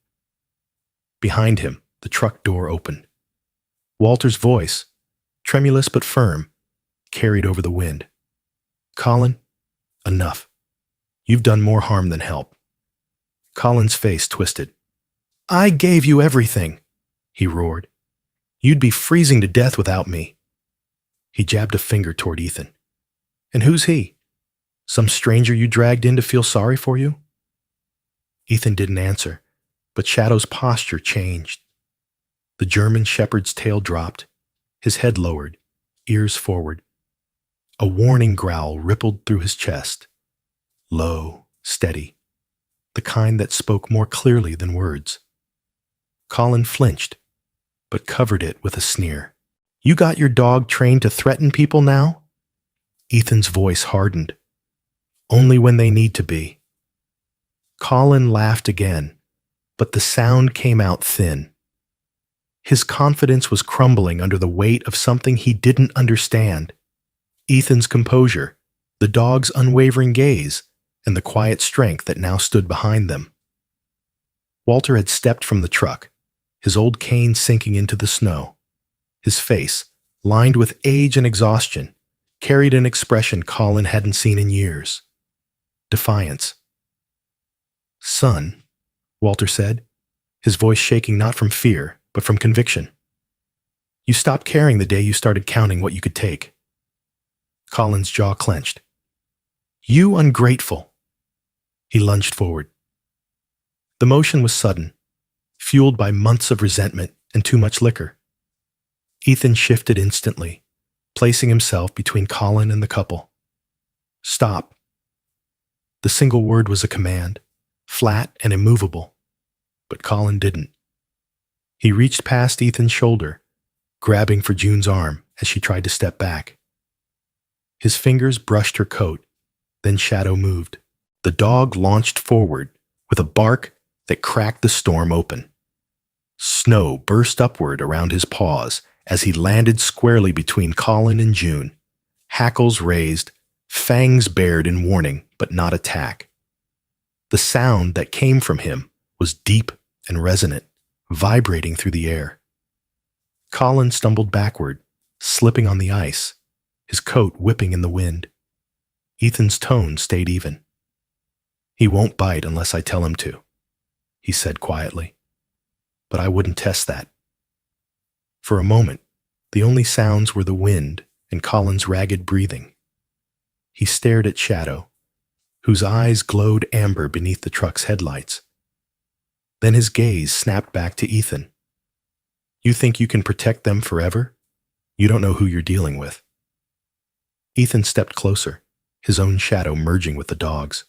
Behind him, the truck door opened. Walter's voice, tremulous but firm, carried over the wind. "Colin, enough. You've done more harm than help." Colin's face twisted. "I gave you everything," he roared. "You'd be freezing to death without me." He jabbed a finger toward Ethan. "And who's he? Some stranger you dragged in to feel sorry for you?" Ethan didn't answer, but Shadow's posture changed. The German shepherd's tail dropped, his head lowered, ears forward. A warning growl rippled through his chest, low, steady, the kind that spoke more clearly than words. Colin flinched, but covered it with a sneer. "You got your dog trained to threaten people now?" Ethan's voice hardened. "Only when they need to be." Colin laughed again, but the sound came out thin. His confidence was crumbling under the weight of something he didn't understand. Ethan's composure, the dog's unwavering gaze, and the quiet strength that now stood behind them. Walter had stepped from the truck, his old cane sinking into the snow. His face, lined with age and exhaustion, carried an expression Colin hadn't seen in years. Defiance. "Son," Walter said, his voice shaking not from fear, but from conviction. You stopped caring the day you started counting what you could take. Colin's jaw clenched. You ungrateful. He lunged forward. The motion was sudden, fueled by months of resentment and too much liquor. Ethan shifted instantly, placing himself between Colin and the couple. Stop. The single word was a command, flat and immovable, but Colin didn't. He reached past Ethan's shoulder, grabbing for June's arm as she tried to step back. His fingers brushed her coat, then Shadow moved. The dog launched forward with a bark that cracked the storm open. Snow burst upward around his paws as he landed squarely between Colin and June, hackles raised, fangs bared in warning but not attack. The sound that came from him was deep and resonant, vibrating through the air. Colin stumbled backward, slipping on the ice, his coat whipping in the wind. Ethan's tone stayed even. He won't bite unless I tell him to, he said quietly. But I wouldn't test that. For a moment, the only sounds were the wind and Colin's ragged breathing. He stared at Shadow, whose eyes glowed amber beneath the truck's headlights. Then his gaze snapped back to Ethan. You think you can protect them forever? You don't know who you're dealing with. Ethan stepped closer, his own shadow merging with the dog's.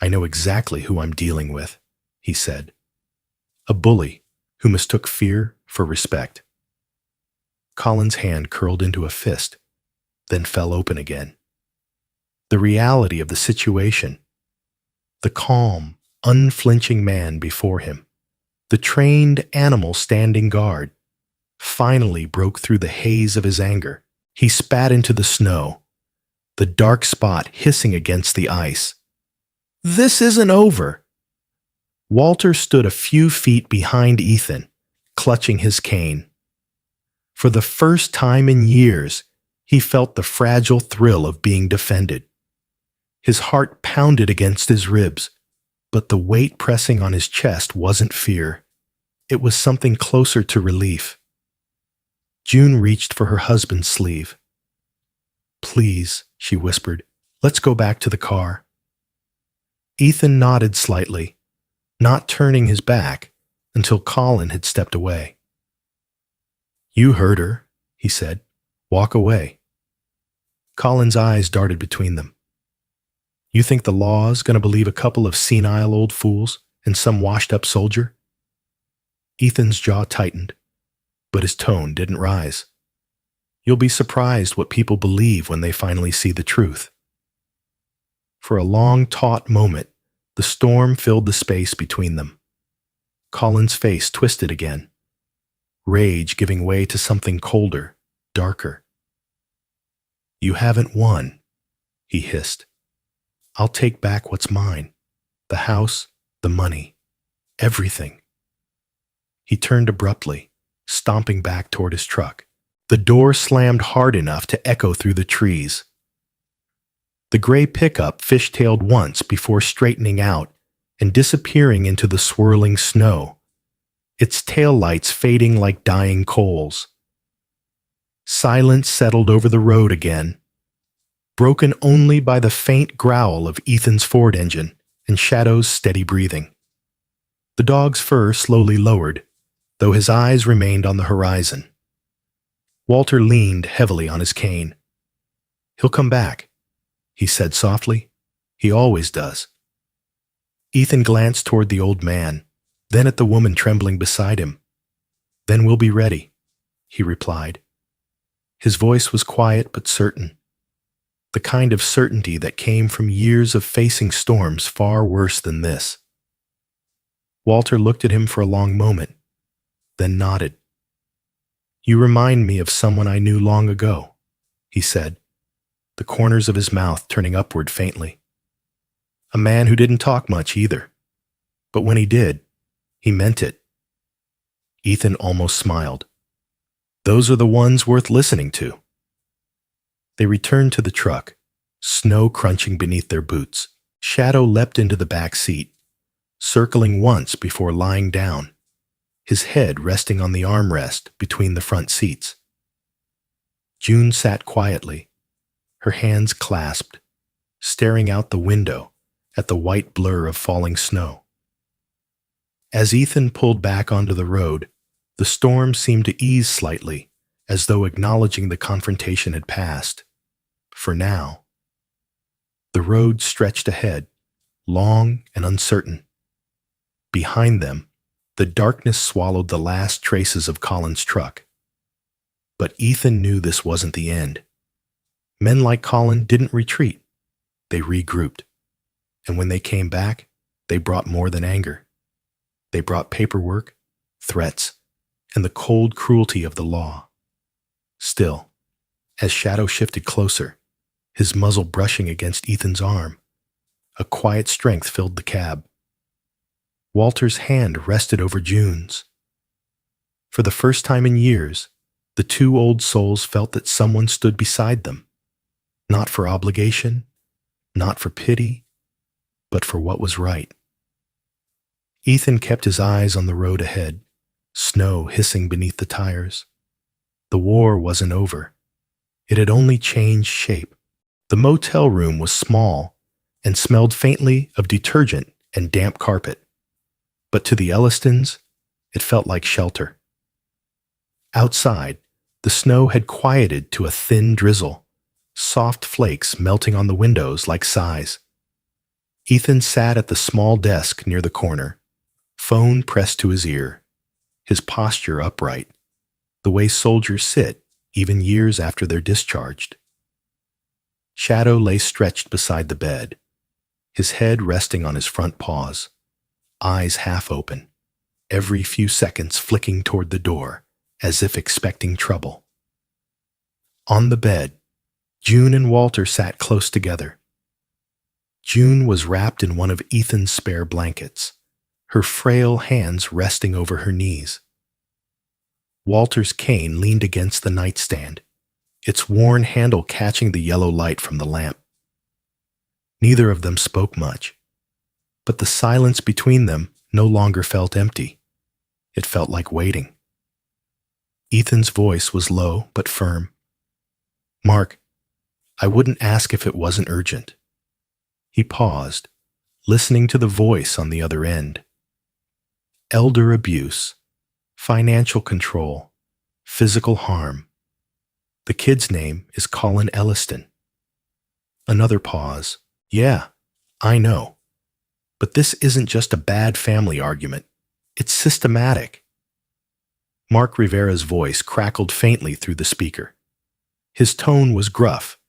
I know exactly who I'm dealing with, he said. A bully who mistook fear for respect. Colin's hand curled into a fist, then fell open again. The reality of the situation, the calm, unflinching man before him, the trained animal standing guard, finally broke through the haze of his anger. He spat into the snow, the dark spot hissing against the ice. This isn't over. Walter stood a few feet behind Ethan, clutching his cane. For the first time in years, he felt the fragile thrill of being defended. His heart pounded against his ribs, but the weight pressing on his chest wasn't fear. It was something closer to relief. June reached for her husband's sleeve. Please, she whispered, let's go back to the car. Ethan nodded slightly, not turning his back until Colin had stepped away. You heard her, he said. Walk away. Colin's eyes darted between them. You think the law's going to believe a couple of senile old fools and some washed-up soldier? Ethan's jaw tightened, but his tone didn't rise. You'll be surprised what people believe when they finally see the truth. For a long, taut moment, the storm filled the space between them. Colin's face twisted again, rage giving way to something colder, darker. You haven't won, he hissed. I'll take back what's mine, the house, the money, everything. He turned abruptly, stomping back toward his truck. The door slammed hard enough to echo through the trees. The gray pickup fishtailed once before straightening out and disappearing into the swirling snow, its taillights fading like dying coals. Silence settled over the road again, broken only by the faint growl of Ethan's Ford engine and Shadow's steady breathing. The dog's fur slowly lowered, though his eyes remained on the horizon. Walter leaned heavily on his cane. He'll come back, he said softly. He always does. Ethan glanced toward the old man, then at the woman trembling beside him. Then we'll be ready, he replied. His voice was quiet but certain, the kind of certainty that came from years of facing storms far worse than this. Walter looked at him for a long moment, then nodded. You remind me of someone I knew long ago, he said, the corners of his mouth turning upward faintly. A man who didn't talk much either, but when he did, he meant it. Ethan almost smiled. Those are the ones worth listening to. They returned to the truck, snow crunching beneath their boots. Shadow leapt into the back seat, circling once before lying down, his head resting on the armrest between the front seats. June sat quietly, her hands clasped, staring out the window at the white blur of falling snow. As Ethan pulled back onto the road, the storm seemed to ease slightly, as though acknowledging the confrontation had passed. For now. The road stretched ahead, long and uncertain. Behind them, the darkness swallowed the last traces of Colin's truck. But Ethan knew this wasn't the end. Men like Colin didn't retreat. They regrouped. And when they came back, they brought more than anger. They brought paperwork, threats, and the cold cruelty of the law. Still, as Shadow shifted closer, his muzzle brushing against Ethan's arm, a quiet strength filled the cab. Walter's hand rested over June's. For the first time in years, the two old souls felt that someone stood beside them, not for obligation, not for pity, but for what was right. Ethan kept his eyes on the road ahead, snow hissing beneath the tires. The war wasn't over. It had only changed shape. The motel room was small and smelled faintly of detergent and damp carpet. But to the Ellistons, it felt like shelter. Outside, the snow had quieted to a thin drizzle, soft flakes melting on the windows like sighs. Ethan sat at the small desk near the corner, phone pressed to his ear, his posture upright, the way soldiers sit even years after they're discharged. Shadow lay stretched beside the bed, his head resting on his front paws, eyes half open, every few seconds flicking toward the door as if expecting trouble. On the bed, June and Walter sat close together. June was wrapped in one of Ethan's spare blankets, her frail hands resting over her knees. Walter's cane leaned against the nightstand, its worn handle catching the yellow light from the lamp. Neither of them spoke much, but the silence between them no longer felt empty. It felt like waiting. Ethan's voice was low but firm. "Mark, I wouldn't ask if it wasn't urgent." He paused, listening to the voice on the other end. Elder abuse, financial control, physical harm. The kid's name is Colin Elliston. Another pause. "Yeah, I know. But this isn't just a bad family argument. It's systematic." Mark Rivera's voice crackled faintly through the speaker. His tone was gruff,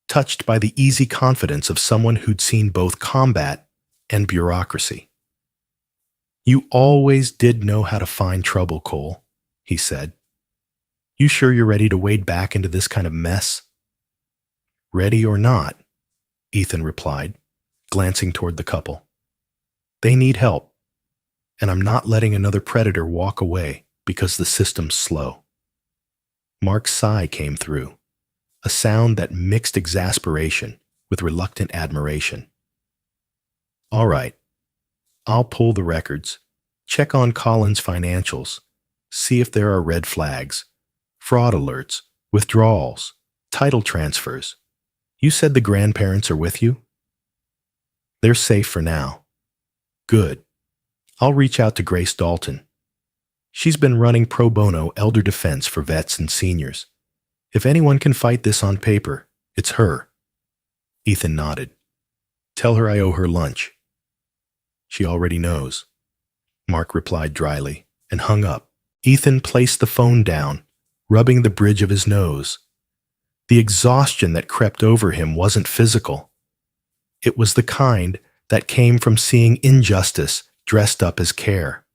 touched by the easy confidence of someone who'd seen both combat and bureaucracy. "You always did know how to find trouble, Cole," he said. "You sure you're ready to wade back into this kind of mess?" "Ready or not," Ethan replied, glancing toward the couple. "They need help, and I'm not letting another predator walk away because the system's slow." Mark's sigh came through, a sound that mixed exasperation with reluctant admiration. "All right. I'll pull the records, check on Colin's financials, see if there are red flags, fraud alerts, withdrawals, title transfers. You said the grandparents are with you?" "They're safe for now." "Good. I'll reach out to Grace Dalton. She's been running pro bono elder defense for vets and seniors. If anyone can fight this on paper, it's her." Ethan nodded. "Tell her I owe her lunch." "She already knows," Mark replied dryly, and hung up. Ethan placed the phone down, rubbing the bridge of his nose. The exhaustion that crept over him wasn't physical. It was the kind that came from seeing injustice dressed up as care.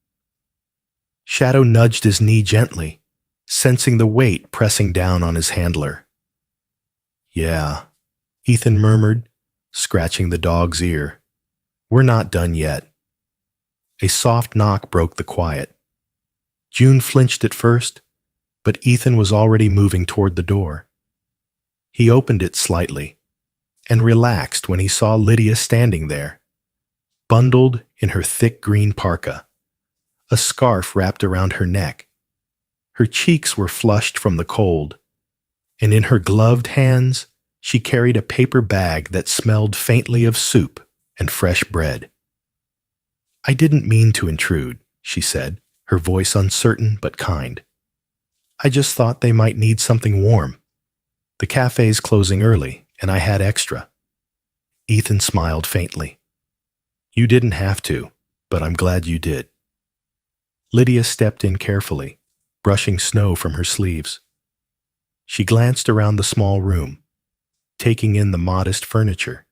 Shadow nudged his knee gently, sensing the weight pressing down on his handler. "Yeah," Ethan murmured, scratching the dog's ear. "We're not done yet." A soft knock broke the quiet. June flinched at first, but Ethan was already moving toward the door. He opened it slightly and relaxed when he saw Lydia standing there, bundled in her thick green parka, a scarf wrapped around her neck. Her cheeks were flushed from the cold, and in her gloved hands she carried a paper bag that smelled faintly of soup and fresh bread. "I didn't mean to intrude," she said, her voice uncertain but kind. "I just thought they might need something warm. The cafe's closing early, and I had extra." Ethan smiled faintly. "You didn't have to, but I'm glad you did." Lydia stepped in carefully, brushing snow from her sleeves. She glanced around the small room, taking in the modest furniture,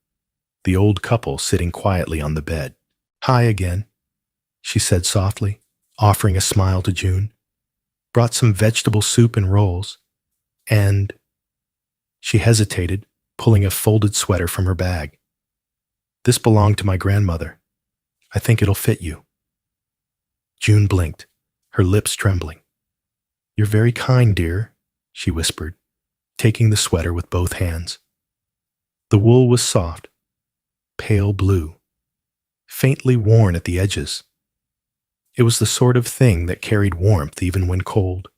the old couple sitting quietly on the bed. "Hi again," she said softly, offering a smile to June. "Brought some vegetable soup and rolls, and—" She hesitated, pulling a folded sweater from her bag. "This belonged to my grandmother. I think it'll fit you." June blinked, her lips trembling. "You're very kind, dear," she whispered, taking the sweater with both hands. The wool was soft, pale blue, faintly worn at the edges. It was the sort of thing that carried warmth even when cold.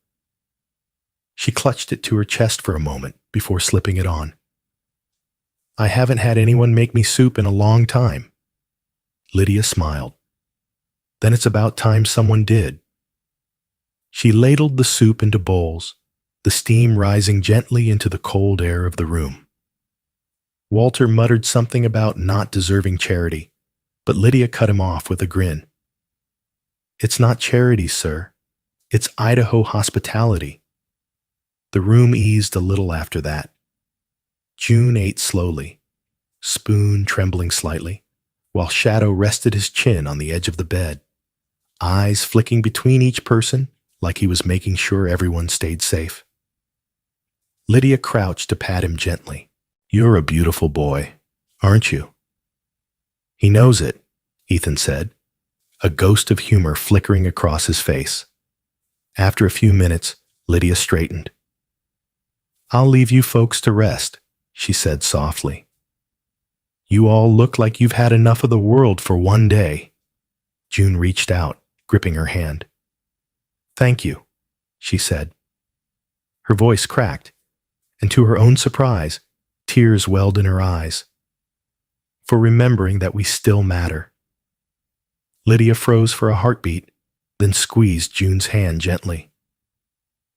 She clutched it to her chest for a moment before slipping it on. "I haven't had anyone make me soup in a long time." Lydia smiled. "Then it's about time someone did." She ladled the soup into bowls, the steam rising gently into the cold air of the room. Walter muttered something about not deserving charity, but Lydia cut him off with a grin. "It's not charity, sir. It's Idaho hospitality." The room eased a little after that. June ate slowly, spoon trembling slightly, while Shadow rested his chin on the edge of the bed, eyes flicking between each person like he was making sure everyone stayed safe. Lydia crouched to pat him gently. "You're a beautiful boy, aren't you?" "He knows it," Ethan said, a ghost of humor flickering across his face. After a few minutes, Lydia straightened. "I'll leave you folks to rest," she said softly. "You all look like you've had enough of the world for one day." June reached out, gripping her hand. "Thank you," she said. Her voice cracked, and to her own surprise, tears welled in her eyes. "For remembering that we still matter." Lydia froze for a heartbeat, then squeezed June's hand gently.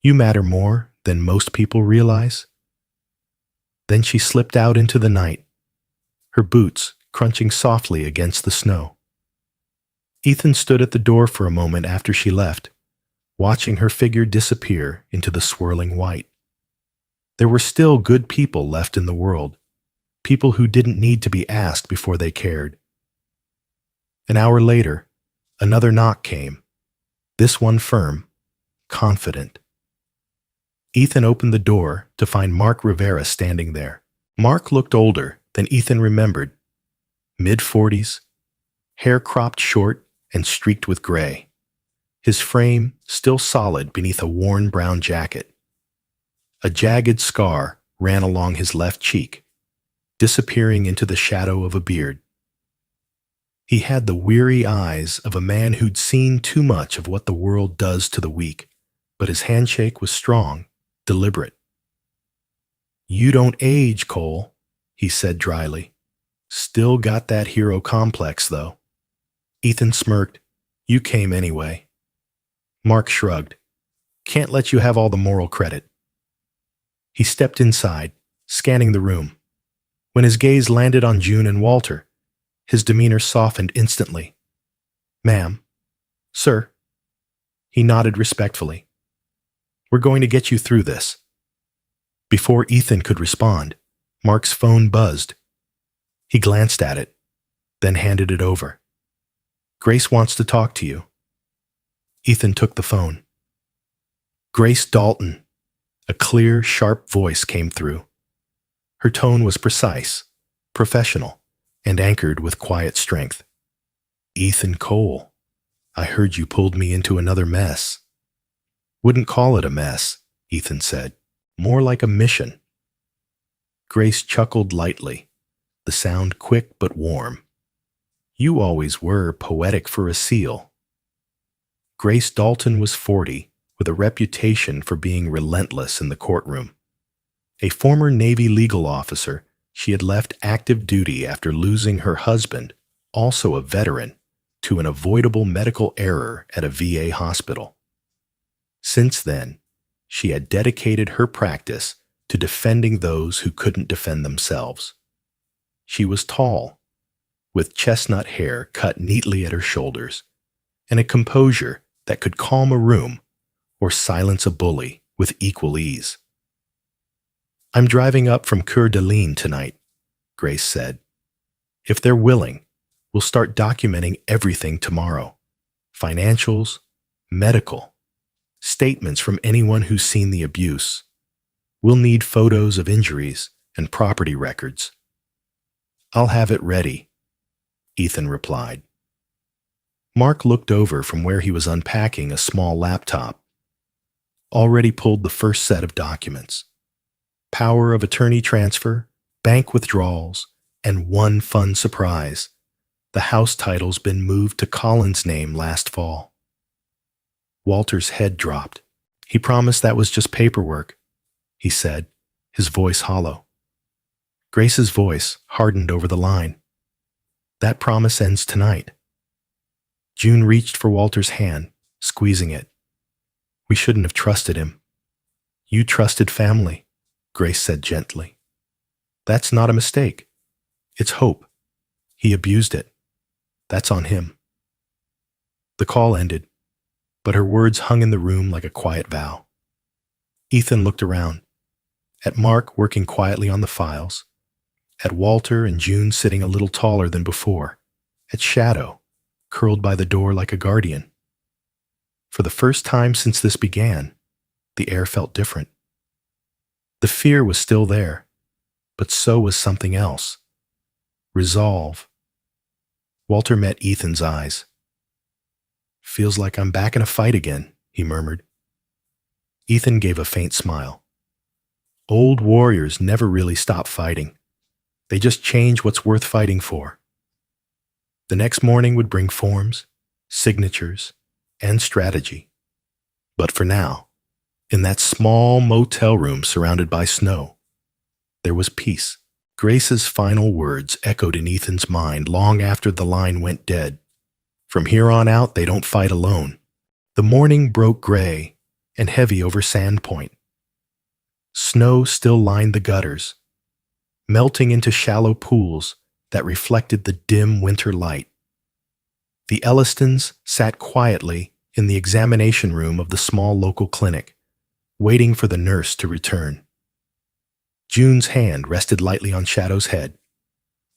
"You matter more than most people realize." Then she slipped out into the night, her boots crunching softly against the snow. Ethan stood at the door for a moment after she left, watching her figure disappear into the swirling white. There were still good people left in the world, people who didn't need to be asked before they cared. An hour later, another knock came, this one firm, confident. Ethan opened the door to find Mark Rivera standing there. Mark looked older than Ethan remembered, mid-40s, hair cropped short and streaked with gray, his frame still solid beneath a worn brown jacket. A jagged scar ran along his left cheek, disappearing into the shadow of a beard. He had the weary eyes of a man who'd seen too much of what the world does to the weak, but his handshake was strong, deliberate. "You don't age, Cole," he said dryly. "Still got that hero complex, though." Ethan smirked. "You came anyway." Mark shrugged. "Can't let you have all the moral credit." He stepped inside, scanning the room. When his gaze landed on June and Walter, his demeanor softened instantly. "Ma'am." "Sir." He nodded respectfully. "We're going to get you through this." Before Ethan could respond, Mark's phone buzzed. He glanced at it, then handed it over. "Grace wants to talk to you." Ethan took the phone. "Grace Dalton." A clear, sharp voice came through. Her tone was precise, professional, and anchored with quiet strength. "Ethan Cole, I heard you pulled me into another mess." "Wouldn't call it a mess," Ethan said. "More like a mission." Grace chuckled lightly, the sound quick but warm. "You always were poetic for a seal." Grace Dalton was 40, with a reputation for being relentless in the courtroom. A former Navy legal officer, she had left active duty after losing her husband, also a veteran, to an avoidable medical error at a VA hospital. Since then, she had dedicated her practice to defending those who couldn't defend themselves. She was tall, with chestnut hair cut neatly at her shoulders, and a composure that could calm a room or silence a bully with equal ease. "I'm driving up from Coeur d'Alene tonight," Grace said. "If they're willing, we'll start documenting everything tomorrow. Financials, medical, statements from anyone who's seen the abuse. We'll need photos of injuries and property records." "I'll have it ready," Ethan replied. Mark looked over from where he was unpacking a small laptop. Already pulled the first set of documents. Power of attorney transfer, bank withdrawals, and one fun surprise. The house title's been moved to Colin's name last fall. Walter's head dropped. "He promised that was just paperwork," he said, his voice hollow. Grace's voice hardened over the line. "That promise ends tonight." June reached for Walter's hand, squeezing it. "We shouldn't have trusted him." "You trusted family," Grace said gently. "That's not a mistake. It's hope. He abused it. That's on him." The call ended, but her words hung in the room like a quiet vow. Ethan looked around, at Mark working quietly on the files, at Walter and June sitting a little taller than before, at Shadow, curled by the door like a guardian. For the first time since this began, the air felt different. The fear was still there, but so was something else. Resolve. Walter met Ethan's eyes. "Feels like I'm back in a fight again," he murmured. Ethan gave a faint smile. Old warriors never really stop fighting. They just change what's worth fighting for. The next morning would bring forms, signatures, and strategy. But for now, in that small motel room surrounded by snow, there was peace. Grace's final words echoed in Ethan's mind long after the line went dead. From here on out, they don't fight alone. The morning broke gray and heavy over Sandpoint. Snow still lined the gutters, melting into shallow pools that reflected the dim winter light. The Ellistons sat quietly in the examination room of the small local clinic, waiting for the nurse to return. June's hand rested lightly on Shadow's head,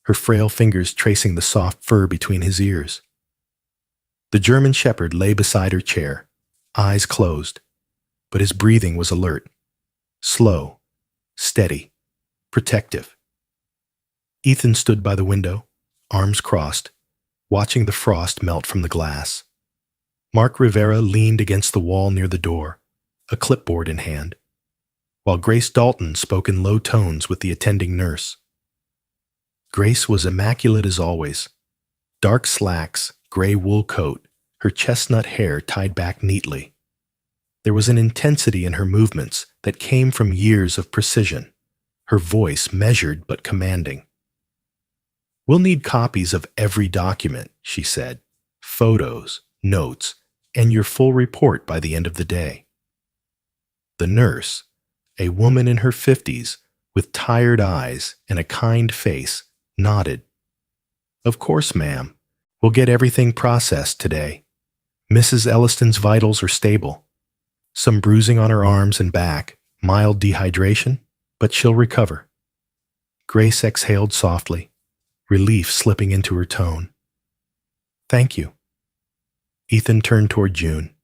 her frail fingers tracing the soft fur between his ears. The German shepherd lay beside her chair, eyes closed, but his breathing was alert, slow, steady, protective. Ethan stood by the window, arms crossed, watching the frost melt from the glass. Mark Rivera leaned against the wall near the door, a clipboard in hand, while Grace Dalton spoke in low tones with the attending nurse. Grace was immaculate as always. Dark slacks, gray wool coat, her chestnut hair tied back neatly. There was an intensity in her movements that came from years of precision, her voice measured but commanding. "We'll need copies of every document," she said, "photos, notes, and your full report by the end of the day." The nurse, a woman in her 50s with tired eyes and a kind face, nodded. "Of course, ma'am. We'll get everything processed today. Mrs. Elliston's vitals are stable. Some bruising on her arms and back, mild dehydration, but she'll recover." Grace exhaled softly, relief slipping into her tone. "Thank you." Ethan turned toward June.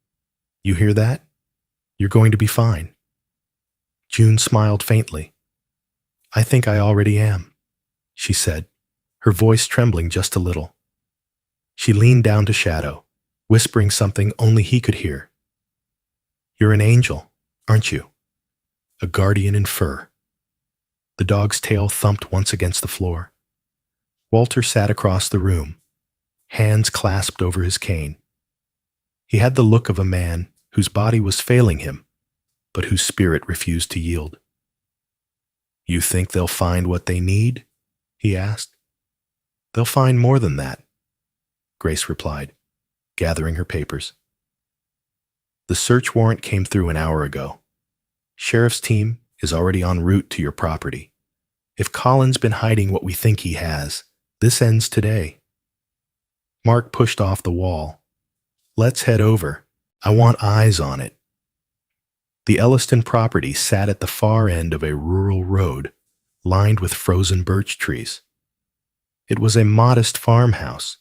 "You hear that? You're going to be fine." June smiled faintly. "I think I already am," she said, her voice trembling just a little. She leaned down to Shadow, whispering something only he could hear. "You're an angel, aren't you? A guardian in fur." The dog's tail thumped once against the floor. Walter sat across the room, hands clasped over his cane. He had the look of a man whose body was failing him, but whose spirit refused to yield. "You think they'll find what they need?" he asked. "They'll find more than that," Grace replied, gathering her papers. "The search warrant came through an hour ago. Sheriff's team is already en route to your property. If Colin's been hiding what we think he has, this ends today." Mark pushed off the wall. "Let's head over. I want eyes on it." The Elliston property sat at the far end of a rural road, lined with frozen birch trees. It was a modest farmhouse,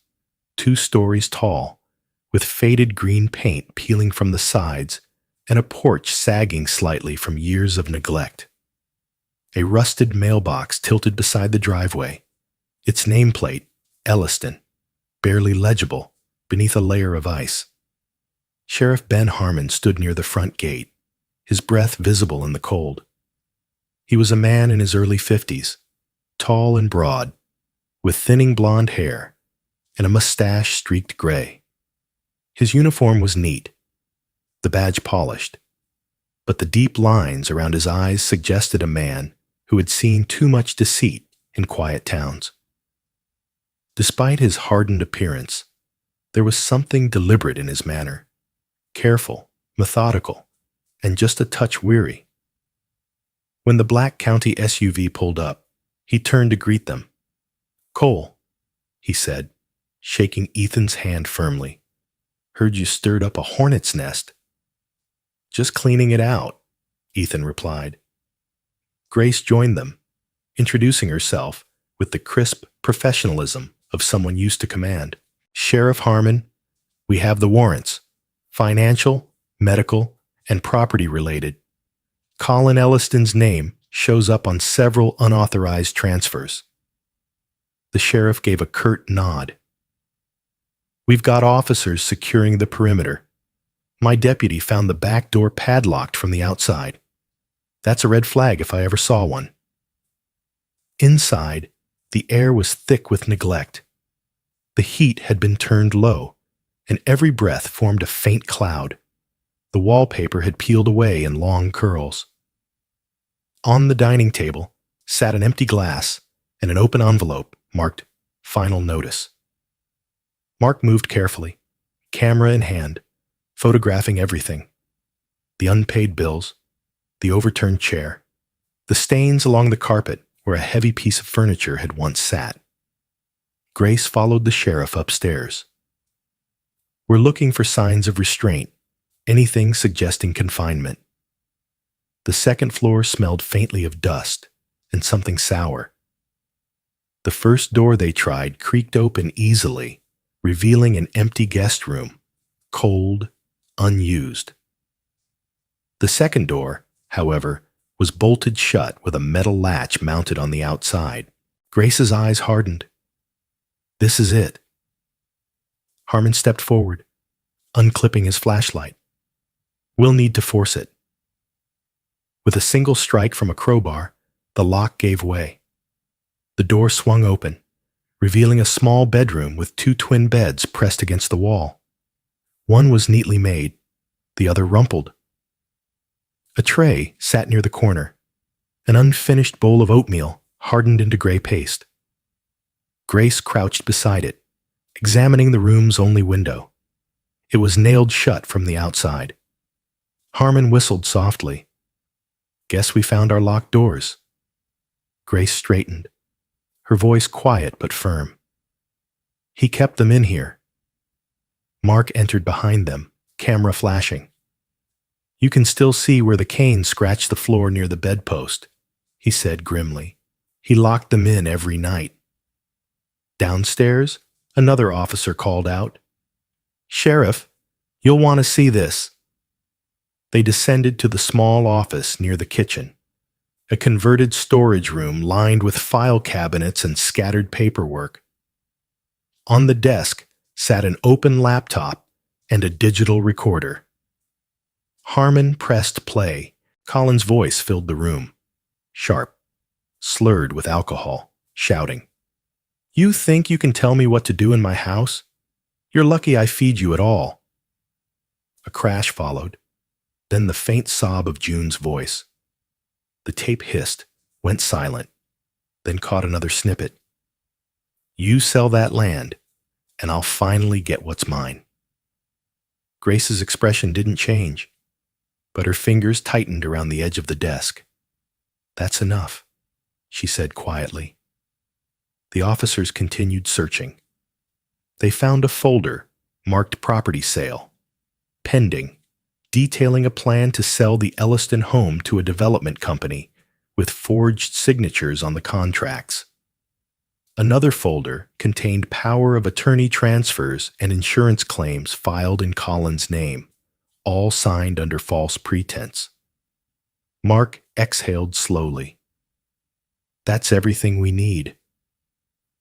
2 stories tall, with faded green paint peeling from the sides and a porch sagging slightly from years of neglect. A rusted mailbox tilted beside the driveway, its nameplate, Elliston, barely legible beneath a layer of ice. Sheriff Ben Harmon stood near the front gate, his breath visible in the cold. He was a man in his early 50s, tall and broad, with thinning blonde hair and a mustache streaked gray. His uniform was neat, the badge polished, but the deep lines around his eyes suggested a man who had seen too much deceit in quiet towns. Despite his hardened appearance, there was something deliberate in his manner, careful, methodical, and just a touch weary. When the black county SUV pulled up, he turned to greet them. "Cole," he said, shaking Ethan's hand firmly. "Heard you stirred up a hornet's nest." "Just cleaning it out," Ethan replied. Grace joined them, introducing herself with the crisp professionalism of someone used to command. "Sheriff Harmon, we have the warrants, financial, medical, and property related. Colin Elliston's name shows up on several unauthorized transfers." The sheriff gave a curt nod. "We've got officers securing the perimeter. My deputy found the back door padlocked from the outside. That's a red flag if I ever saw one." Inside, the air was thick with neglect. The heat had been turned low, and every breath formed a faint cloud. The wallpaper had peeled away in long curls. On the dining table sat an empty glass and an open envelope marked "Final Notice." Mark moved carefully, camera in hand, photographing everything: the unpaid bills, the overturned chair, the stains along the carpet where a heavy piece of furniture had once sat. Grace followed the sheriff upstairs. "We're looking for signs of restraint, anything suggesting confinement." The second floor smelled faintly of dust and something sour. The first door they tried creaked open easily, revealing an empty guest room, cold, unused. The second door, however, was bolted shut with a metal latch mounted on the outside. Grace's eyes hardened. "This is it." Harmon stepped forward, unclipping his flashlight. "We'll need to force it." With a single strike from a crowbar, the lock gave way. The door swung open, revealing a small bedroom with 2 twin beds pressed against the wall. One was neatly made, the other rumpled. A tray sat near the corner, an unfinished bowl of oatmeal hardened into gray paste. Grace crouched beside it, examining the room's only window. It was nailed shut from the outside. Harmon whistled softly. "Guess we found our locked doors." Grace straightened, her voice quiet but firm. "He kept them in here." Mark entered behind them, camera flashing. "You can still see where the cane scratched the floor near the bedpost," he said grimly. "He locked them in every night." Downstairs, another officer called out, "Sheriff, you'll want to see this." They descended to the small office near the kitchen, a converted storage room lined with file cabinets and scattered paperwork. On the desk sat an open laptop and a digital recorder. Harmon pressed play. Colin's voice filled the room, sharp, slurred with alcohol, shouting, "You think you can tell me what to do in my house? You're lucky I feed you at all." A crash followed, then the faint sob of June's voice. The tape hissed, went silent, then caught another snippet. You sell that land, and I'll finally get what's mine. Grace's expression didn't change, but her fingers tightened around the edge of the desk. That's enough, she said quietly. The officers continued searching. They found a folder marked property sale, pending, detailing a plan to sell the Elliston home to a development company with forged signatures on the contracts. Another folder contained power of attorney transfers and insurance claims filed in Colin's name, all signed under false pretense. Mark exhaled slowly. That's everything we need.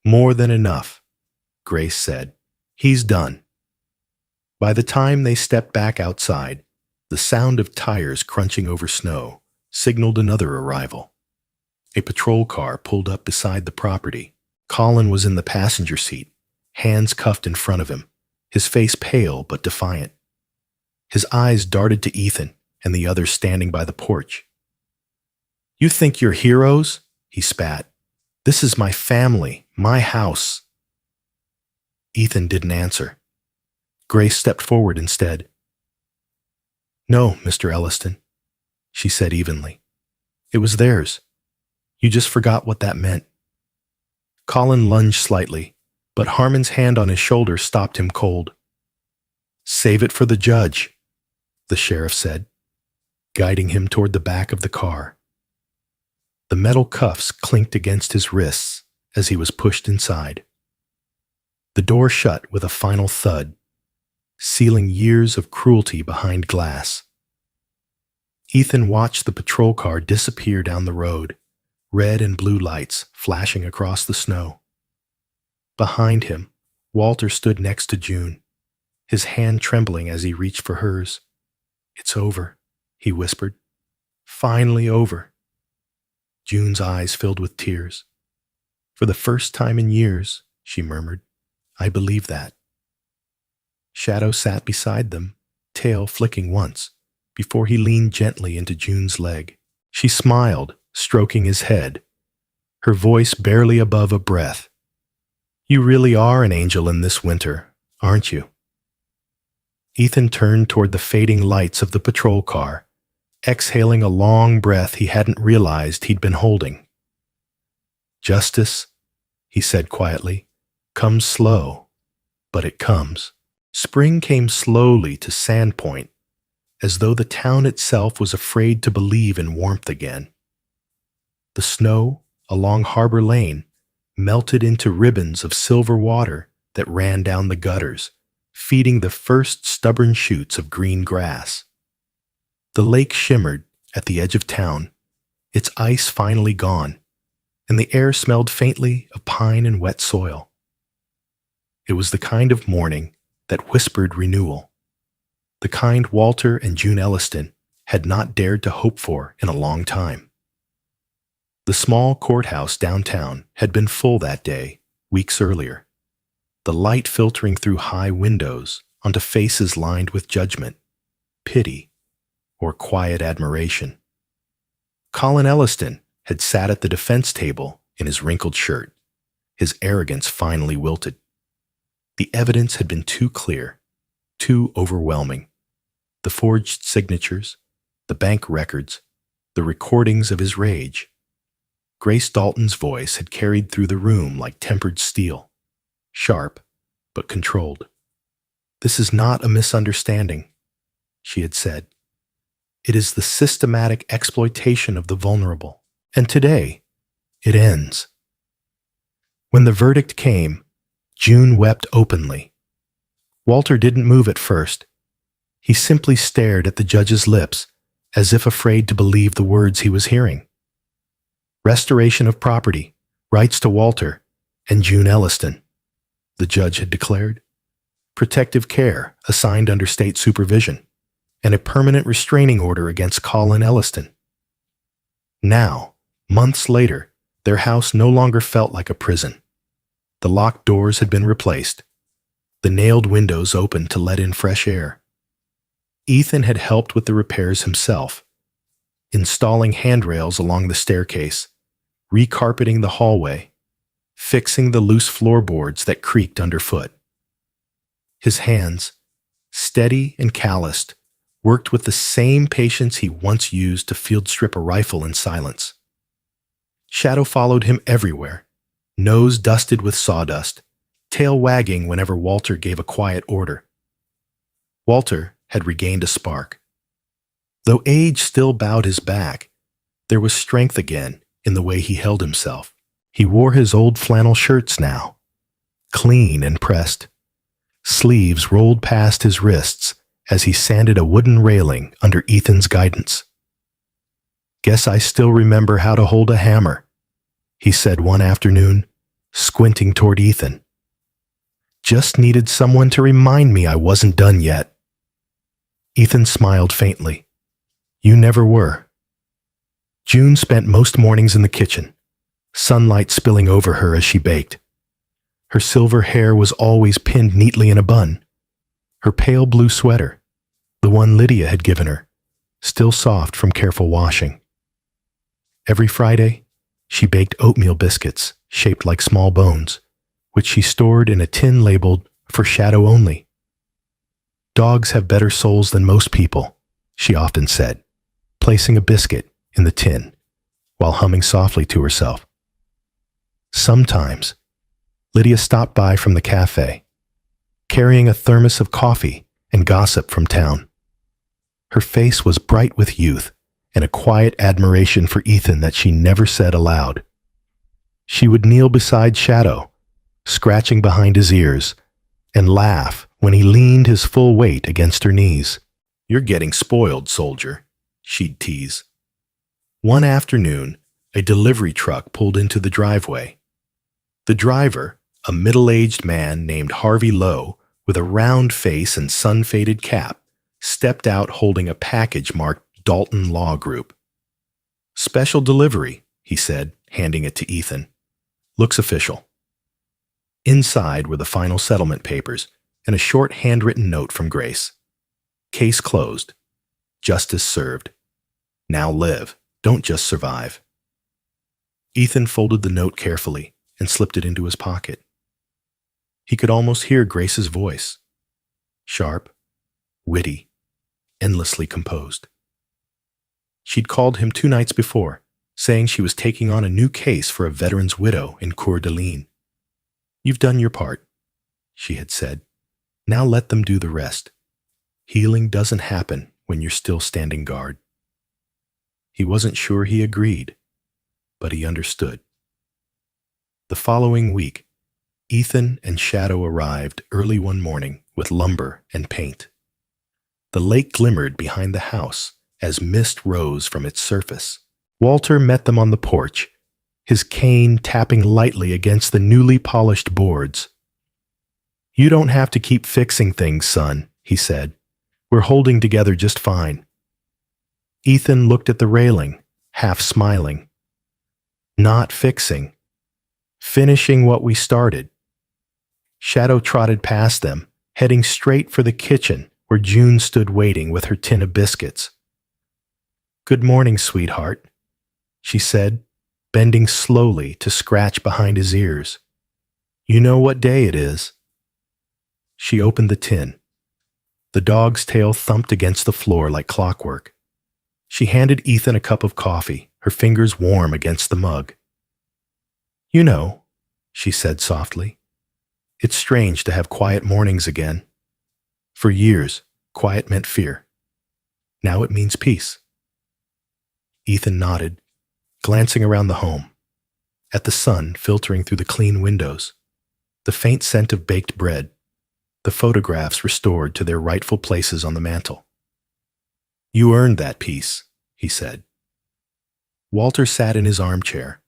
More than enough, Grace said. He's done. By the time they stepped back outside, the sound of tires crunching over snow signaled another arrival. A patrol car pulled up beside the property. Colin was in the passenger seat, hands cuffed in front of him, his face pale but defiant. His eyes darted to Ethan and the others standing by the porch. You think you're heroes? He spat. This is my family, my house. Ethan didn't answer. Grace stepped forward instead. No, Mr. Elliston, she said evenly. It was theirs. You just forgot what that meant. Colin lunged slightly, but Harmon's hand on his shoulder stopped him cold. Save it for the judge, the sheriff said, guiding him toward the back of the car. The metal cuffs clinked against his wrists as he was pushed inside. The door shut with a final thud, sealing years of cruelty behind glass. Ethan watched the patrol car disappear down the road, red and blue lights flashing across the snow. Behind him, Walter stood next to June, his hand trembling as he reached for hers. It's over, he whispered. Finally over. June's eyes filled with tears. For the first time in years, she murmured, I believe that. Shadow sat beside them, tail flicking once, before he leaned gently into June's leg. She smiled, stroking his head, her voice barely above a breath. You really are an angel in this winter, aren't you? Ethan turned toward the fading lights of the patrol car, exhaling a long breath he hadn't realized he'd been holding. Justice, he said quietly, comes slow, but it comes. Spring came slowly to Sandpoint, as though the town itself was afraid to believe in warmth again. The snow along Harbor Lane melted into ribbons of silver water that ran down the gutters, feeding the first stubborn shoots of green grass. The lake shimmered at the edge of town, its ice finally gone, and the air smelled faintly of pine and wet soil. It was the kind of morning that whispered renewal, the kind Walter and June Elliston had not dared to hope for in a long time. The small courthouse downtown had been full that day, weeks earlier, the light filtering through high windows onto faces lined with judgment, pity, or quiet admiration. Colin Elliston had sat at the defense table in his wrinkled shirt, his arrogance finally wilted. The evidence had been too clear, too overwhelming. The forged signatures, the bank records, the recordings of his rage. Grace Dalton's voice had carried through the room like tempered steel, sharp but controlled. This is not a misunderstanding, she had said. It is the systematic exploitation of the vulnerable. And today, it ends. When the verdict came, June wept openly. Walter didn't move at first. He simply stared at the judge's lips, as if afraid to believe the words he was hearing. Restoration of property, rights to Walter and June Elliston, the judge had declared. Protective care assigned under state supervision, and a permanent restraining order against Colin Elliston. Now, months later, their house no longer felt like a prison. The locked doors had been replaced, the nailed windows opened to let in fresh air. Ethan had helped with the repairs himself, installing handrails along the staircase, recarpeting the hallway, fixing the loose floorboards that creaked underfoot. His hands, steady and calloused, worked with the same patience he once used to field strip a rifle in silence. Shadow followed him everywhere, nose dusted with sawdust, tail wagging whenever Walter gave a quiet order. Walter had regained a spark. Though age still bowed his back, there was strength again in the way he held himself. He wore his old flannel shirts now, clean and pressed. Sleeves rolled past his wrists as he sanded a wooden railing under Ethan's guidance. "Guess I still remember how to hold a hammer," he said one afternoon, squinting toward Ethan. "Just needed someone to remind me I wasn't done yet." Ethan smiled faintly. "You never were." June spent most mornings in the kitchen, sunlight spilling over her as she baked. Her silver hair was always pinned neatly in a bun. Her pale blue sweater, the one Lydia had given her, still soft from careful washing. Every Friday, she baked oatmeal biscuits shaped like small bones, which she stored in a tin labeled "For Shadow Only." "Dogs have better souls than most people," she often said, placing a biscuit in the tin while humming softly to herself. Sometimes, Lydia stopped by from the cafe, carrying a thermos of coffee and gossip from town. Her face was bright with youth and a quiet admiration for Ethan that she never said aloud. She would kneel beside Shadow, scratching behind his ears, and laugh when he leaned his full weight against her knees. "You're getting spoiled, soldier," she'd tease. One afternoon, a delivery truck pulled into the driveway. The driver, a middle-aged man named Harvey Lowe, with a round face and sun-faded cap, stepped out holding a package marked Dalton Law Group. "Special delivery," he said, handing it to Ethan. "Looks official." Inside were the final settlement papers and a short handwritten note from Grace. "Case closed. Justice served. Now live. Don't just survive." Ethan folded the note carefully and slipped it into his pocket. He could almost hear Grace's voice. Sharp, witty, endlessly composed. She'd called him 2 nights before, saying she was taking on a new case for a veteran's widow in Coeur d'Alene. "You've done your part," she had said. "Now let them do the rest. Healing doesn't happen when you're still standing guard." He wasn't sure he agreed, but he understood. The following week, Ethan and Shadow arrived early one morning with lumber and paint. The lake glimmered behind the house as mist rose from its surface. Walter met them on the porch, his cane tapping lightly against the newly polished boards. "You don't have to keep fixing things, son," he said. "We're holding together just fine." Ethan looked at the railing, half smiling. "Not fixing. Finishing what we started." Shadow trotted past them, heading straight for the kitchen where June stood waiting with her tin of biscuits. "Good morning, sweetheart," she said, bending slowly to scratch behind his ears. "You know what day it is." She opened the tin. The dog's tail thumped against the floor like clockwork. She handed Ethan a cup of coffee, her fingers warm against the mug. "You know," she said softly, "it's strange to have quiet mornings again. For years, quiet meant fear. Now it means peace." Ethan nodded, glancing around the home, at the sun filtering through the clean windows, the faint scent of baked bread, the photographs restored to their rightful places on the mantel. "You earned that peace," he said. Walter sat in his armchair,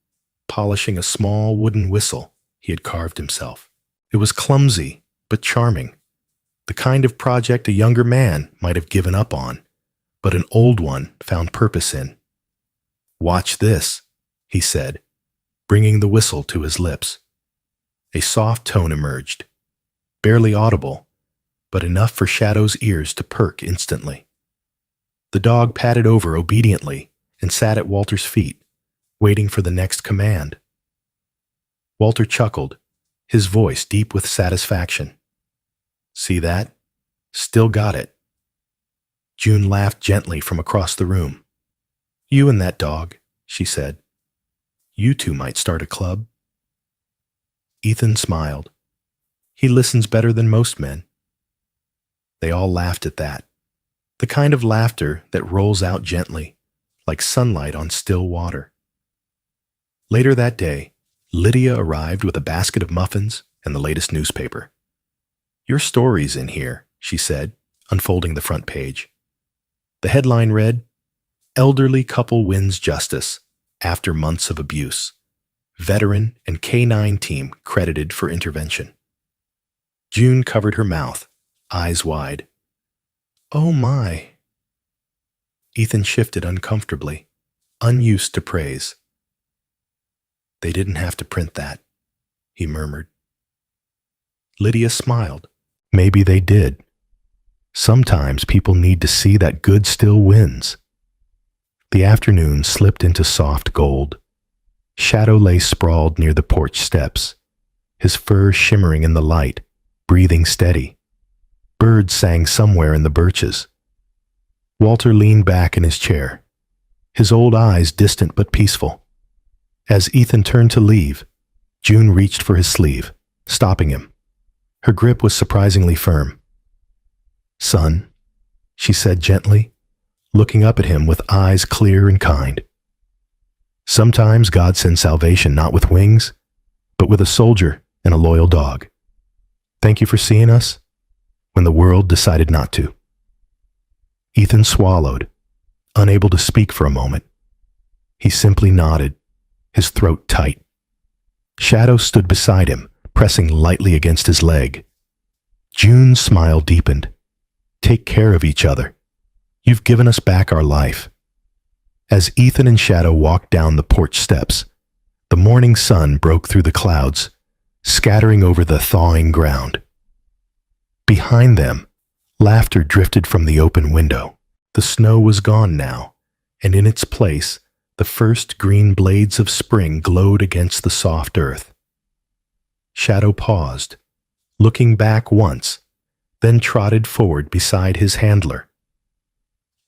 polishing a small wooden whistle he had carved himself. It was clumsy, but charming, the kind of project a younger man might have given up on, but an old one found purpose in. "Watch this," he said, bringing the whistle to his lips. A soft tone emerged, barely audible, but enough for Shadow's ears to perk instantly. The dog padded over obediently and sat at Walter's feet, waiting for the next command. Walter chuckled, his voice deep with satisfaction. See that? Still got it. June laughed gently from across the room. You and that dog, she said. You two might start a club. Ethan smiled. He listens better than most men. They all laughed at that, the kind of laughter that rolls out gently, like sunlight on still water. Later that day, Lydia arrived with a basket of muffins and the latest newspaper. Your story's in here, she said, unfolding the front page. The headline read, Elderly Couple Wins Justice After Months of Abuse. Veteran and K-9 team credited for intervention. June covered her mouth, eyes wide. Oh my. Ethan shifted uncomfortably, unused to praise. They didn't have to print that, he murmured. Lydia smiled. Maybe they did. Sometimes people need to see that good still wins. The afternoon slipped into soft gold. Shadow lay sprawled near the porch steps, his fur shimmering in the light, breathing steady. Birds sang somewhere in the birches. Walter leaned back in his chair, his old eyes distant but peaceful. As Ethan turned to leave, June reached for his sleeve, stopping him. Her grip was surprisingly firm. Son, she said gently, looking up at him with eyes clear and kind. Sometimes God sends salvation not with wings, but with a soldier and a loyal dog. Thank you for seeing us when the world decided not to. Ethan swallowed, unable to speak for a moment. He simply nodded, his throat tight. Shadow stood beside him, pressing lightly against his leg. June's smile deepened. Take care of each other. You've given us back our life. As Ethan and Shadow walked down the porch steps, the morning sun broke through the clouds, scattering over the thawing ground. Behind them, laughter drifted from the open window. The snow was gone now, and in its place, the first green blades of spring glowed against the soft earth. Shadow paused, looking back once, then trotted forward beside his handler.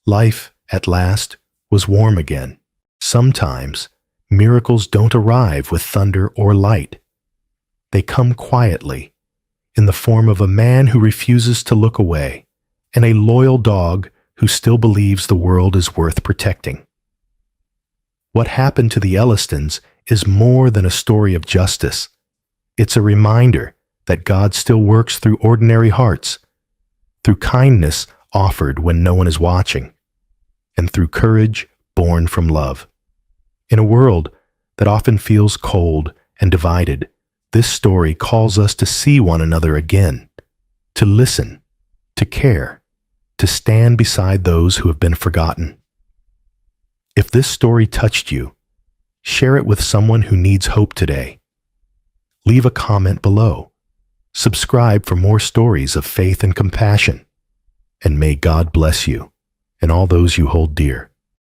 Life, at last, was warm again. Sometimes, miracles don't arrive with thunder or light. They come quietly, in the form of a man who refuses to look away, and a loyal dog who still believes the world is worth protecting. What happened to the Ellistons is more than a story of justice. It's a reminder that God still works through ordinary hearts, through kindness offered when no one is watching, and through courage born from love. In a world that often feels cold and divided, this story calls us to see one another again, to listen, to care, to stand beside those who have been forgotten. If this story touched you, share it with someone who needs hope today. Leave a comment below. Subscribe for more stories of faith and compassion. And may God bless you and all those you hold dear.